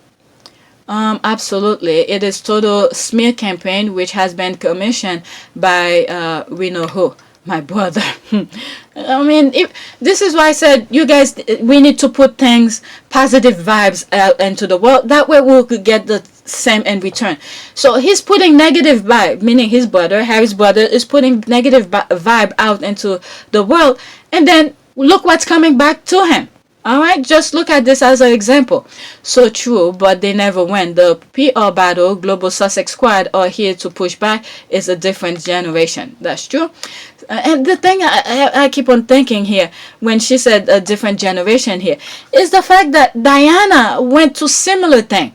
Absolutely. It is total smear campaign which has been commissioned by we know who. My brother. I mean, if this is why I said you guys, we need to put things, positive vibes out into the world. That way we could get the same in return. So he's putting negative vibe, meaning his brother, Harry's brother, is putting negative vibe out into the world, and then look what's coming back to him. Alright, just look at this as an example. So true, but they never win. The PR battle, Global Sussex Squad are here to push back, is a different generation. That's true. And the thing I keep on thinking here, when she said a different generation here, is the fact that Diana went to similar thing.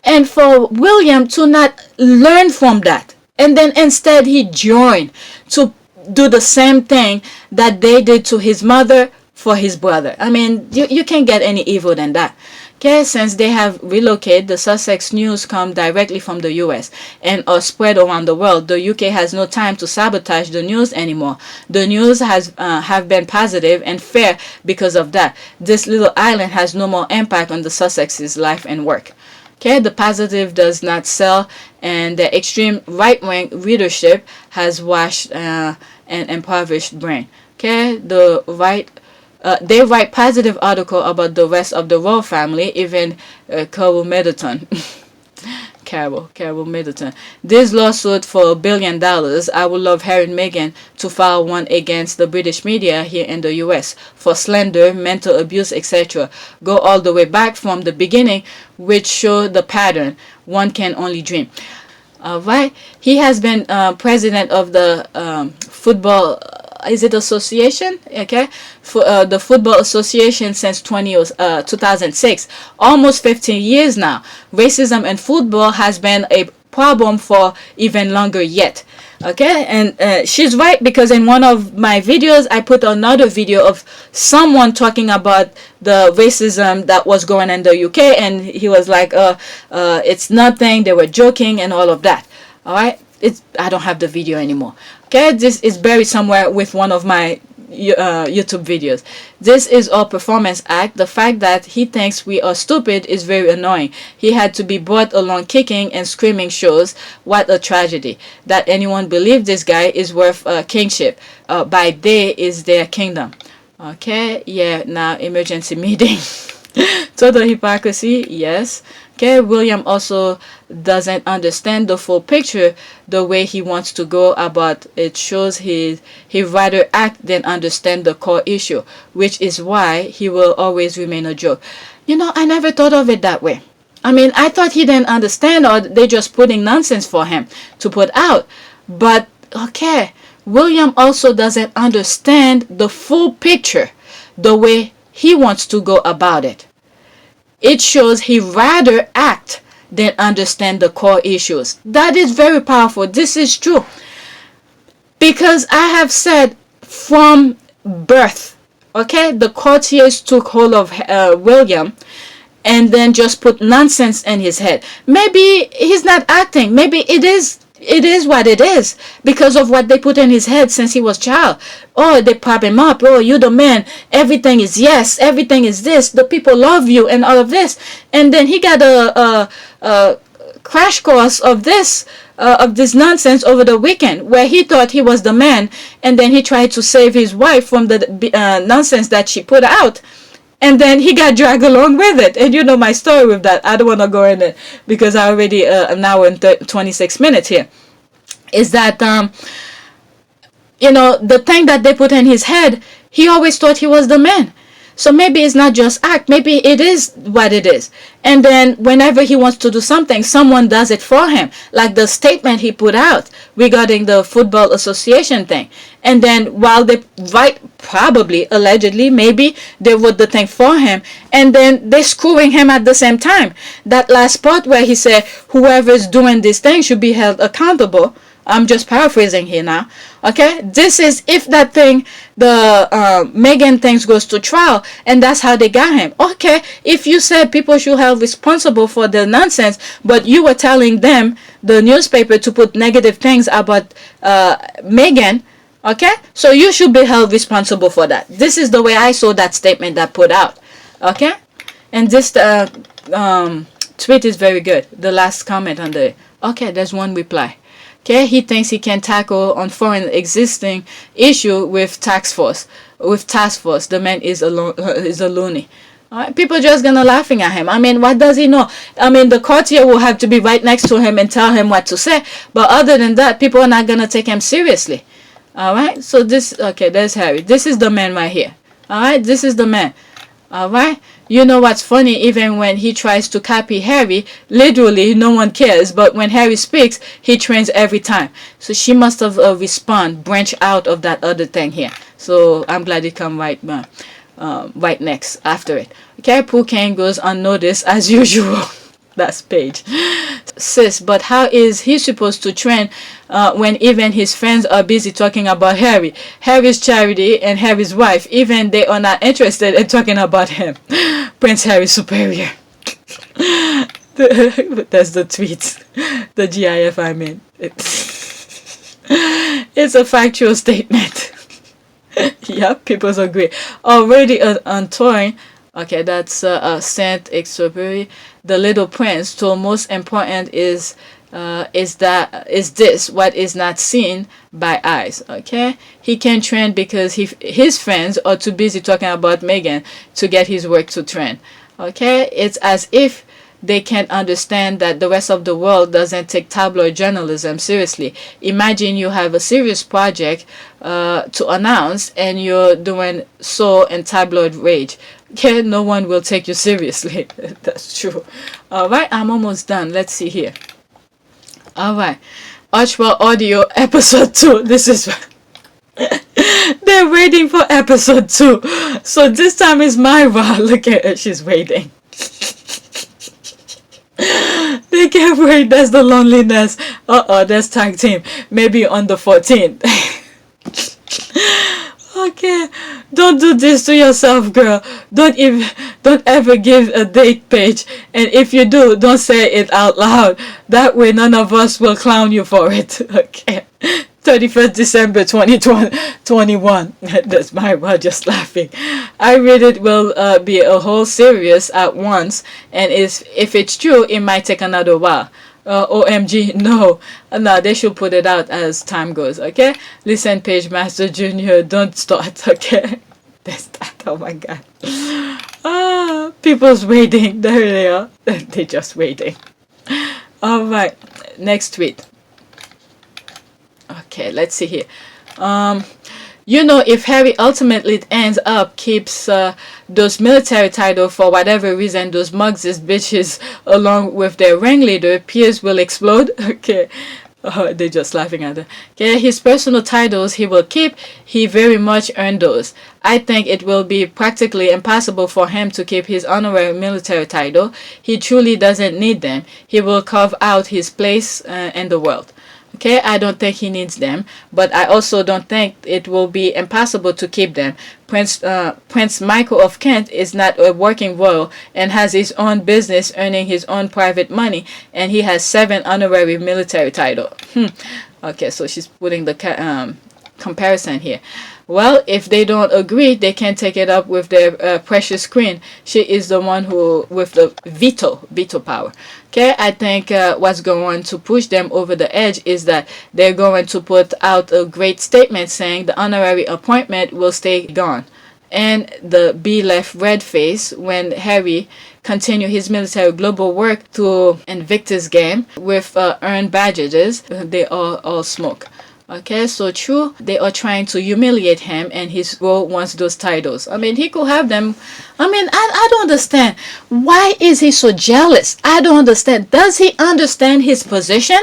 And for William to not learn from that, and then instead he joined to do the same thing that they did to his mother, for his brother. I mean, you can't get any evil than that. Okay, since they have relocated, the Sussex news come directly from the US and are spread around the world. The UK has no time to sabotage the news anymore. The news has have been positive and fair because of that. This little island has no more impact on the Sussex's life and work. Okay, the positive does not sell, and the extreme right-wing readership has washed an impoverished brain. Okay, the right. They write positive article about the rest of the royal family, even Carol Middleton. Carol Middleton. This lawsuit for $1 billion, I would love Harry and Meghan to file one against the British media here in the US for slander, mental abuse, etc. Go all the way back from the beginning, which show the pattern. One can only dream. Alright, he has been president of the football. Is it association? Okay, for the football association since 2006, almost 15 years now. Racism in football has been a problem for even longer yet. Okay, and she's right, because in one of my videos I put another video of someone talking about the racism that was going in the UK, and he was like, it's nothing, they were joking and all of that. All right, I don't have the video anymore. Okay, this is buried somewhere with one of my YouTube videos. This is all performance act. The fact that he thinks we are stupid is very annoying. He had to be brought along kicking and screaming shows. What a tragedy that anyone believe this guy is worth kingship. By they is their kingdom. Okay, yeah, now emergency meeting. Total hypocrisy, yes. Okay, William also doesn't understand the full picture the way he wants to go about it. Shows he rather act than understand the core issue, which is why he will always remain a joke. You know, I never thought of it that way. I mean, I thought he didn't understand, or they just putting nonsense for him to put out. But okay, William also doesn't understand the full picture the way he wants to go about it. It shows he rather act than understand the core issues. That is very powerful. This is true. Because I have said from birth, okay, the courtiers took hold of William and then just put nonsense in his head. Maybe he's not acting. Maybe it is what it is because of what they put in his head since he was child. Oh, they prop him up. Oh, you the man. Everything is yes. Everything is this. The people love you and all of this. And then he got a crash course of this nonsense over the weekend, where he thought he was the man, and then he tried to save his wife from the nonsense that she put out. And then he got dragged along with it. And you know my story with that. I don't want to go in it because I already an hour and 26 minutes here. Is that, you know, the thing that they put in his head, he always thought he was the man. So maybe it's not just act. Maybe it is what it is. And then whenever he wants to do something, someone does it for him. Like the statement he put out regarding the football association thing. And then while they write, probably, allegedly, maybe, they wrote the thing for him. And then they're screwing him at the same time. That last part where he said, whoever is doing this thing should be held accountable. I'm just paraphrasing here now. Okay, this is if that thing, the Meghan things goes to trial, and that's how they got him. Okay, if you said people should held responsible for the nonsense, but you were telling them, the newspaper, to put negative things about Meghan, okay, so you should be held responsible for that. This is the way I saw that statement that put out. Okay, and this tweet is very good. The last comment on the, okay, there's one reply. Okay, he thinks he can tackle on foreign existing issue with task force. The man is a loony. All right, people just gonna laughing at him. I mean, what does he know? I mean, the courtier will have to be right next to him and tell him what to say. But other than that, people are not gonna take him seriously. All right. So this, okay, there's Harry. This is the man right here. All right, this is the man. All right. You know what's funny? Even when he tries to copy Harry, literally no one cares. But when Harry speaks, he trends every time. So she must have branch out of that other thing here. So I'm glad it come right next after it. Okay, Pooh Kang goes unnoticed as usual. That's Paige. Sis, but how is he supposed to trend when even his friends are busy talking about Harry, Harry's charity, and Harry's wife? Even they are not interested in talking about him. Prince Harry superior. That's the tweet. The GIF, I mean. It's a factual statement. Yep, people agree. Already on touring. Okay, that's Saint-Exupéry. The Little Prince. So most important is this what is not seen by eyes. Okay, he can trend because his friends are too busy talking about Meghan to get his work to trend. Okay, it's as if they can't understand that the rest of the world doesn't take tabloid journalism seriously. Imagine you have a serious project to announce and you're doing so in tabloid rage. Okay, no one will take you seriously. That's true. All right, I'm almost done. Let's see here. All right, Archwell Audio episode 2. This is they're waiting for episode 2. So this time is Myra. Look at her, she's waiting. They can't wait. That's the loneliness. That's tag team. Maybe on the 14th. Okay, don't do this to yourself, girl. Don't ever give a date page, and if you do, don't say it out loud. That way none of us will clown you for it. Okay, 31st December 2021. That's my word, just laughing. I read it will be a whole series at once, and if it's true, it might take another while. OMG, no, they should put it out as time goes. Okay, listen, Page Master Jr., don't start. Okay, that's that. Oh my god. People's waiting. There they are. They're just waiting. All right, next tweet. Okay, let's see here. If Harry ultimately ends up keeps those military titles for whatever reason, those Muggses bitches, along with their ringleader, Piers will explode. Okay, they're just laughing at it. Okay, his personal titles he will keep. He very much earned those. I think it will be practically impossible for him to keep his honorary military title. He truly doesn't need them. He will carve out his place in the world. Okay, I don't think he needs them, but I also don't think it will be impossible to keep them. Prince Michael of Kent is not a working royal and has his own business earning his own private money, and he has 7 honorary military titles. Okay, so she's putting the comparison here. Well, if they don't agree, they can take it up with their precious queen. She is the one who with the veto power. Okay, I think what's going to push them over the edge is that they're going to put out a great statement saying the honorary appointment will stay gone. And the be left red face when Harry continue his military global work through Invictus game with earned badges. They all smoke. Okay, so true, they are trying to humiliate him, and his role wants those titles. I mean, he could have them. I mean, I don't understand. Why is he so jealous? I don't understand. Does he understand his position?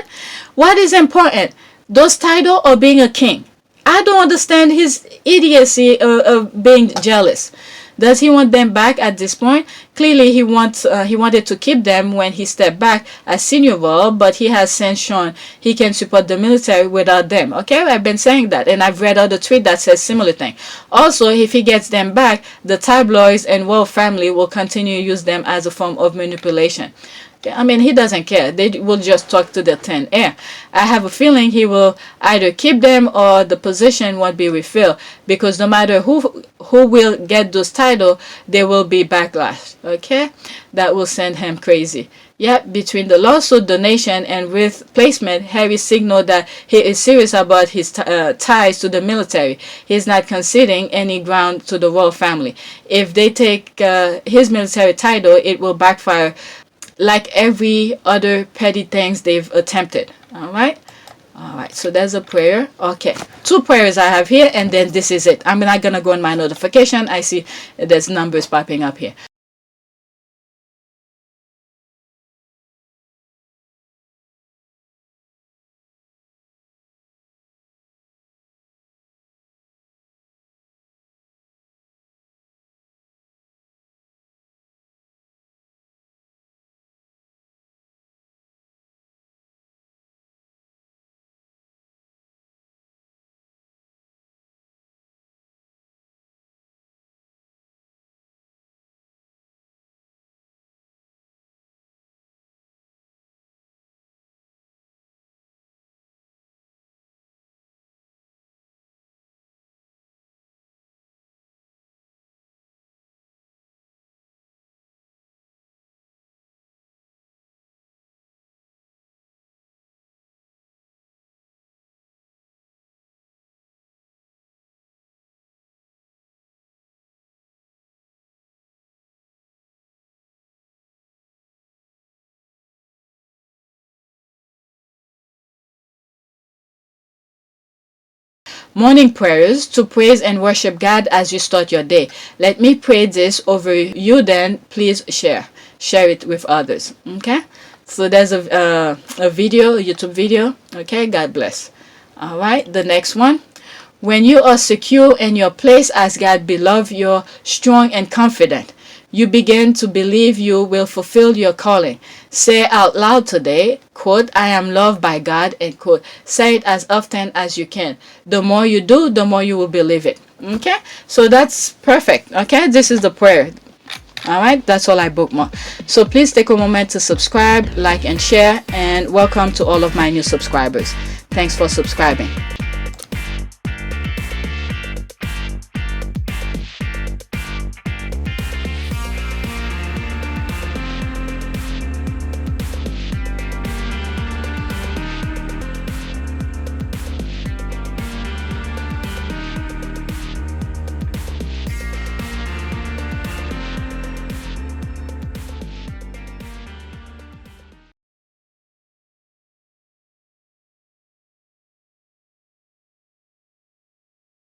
What is important? Those titles or being a king? I don't understand his idiocy of being jealous. Does he want them back at this point? Clearly, he wanted to keep them when he stepped back as senior royal, but he has since shown he can support the military without them. Okay, I've been saying that, and I've read other tweet that says similar thing. Also, if he gets them back, the tabloids and royal family will continue to use them as a form of manipulation. I mean, he doesn't care. They will just talk to the thin air. I have a feeling he will either keep them or the position won't be refilled, because no matter who who will get those titles, there will be backlash. Okay, that will send him crazy. Yet, between the lawsuit, donation, and with placement, Harry signaled that he is serious about his ties to the military. He is not conceding any ground to the royal family. If they take his military title, it will backfire like every other petty things they've attempted. Alright? Alright, so there's a prayer. Okay, 2 prayers I have here, and then this is it. I'm not going to go in my notification. I see there's numbers popping up here. Morning prayers to praise and worship God as you start your day. Let me pray this over you, then please share it with others. Okay, so there's a video, a YouTube video. Okay, God bless. All right, the next one. When you are secure in your place as God beloved, you're strong and confident. You begin to believe you will fulfill your calling. Say out loud today, quote, I am loved by God, end quote. Say it as often as you can. The more you do, the more you will believe it. Okay, so that's perfect. Okay, this is the prayer. All right, that's all I bookmark. So please take a moment to subscribe, like, and share, and welcome to all of my new subscribers. Thanks for subscribing.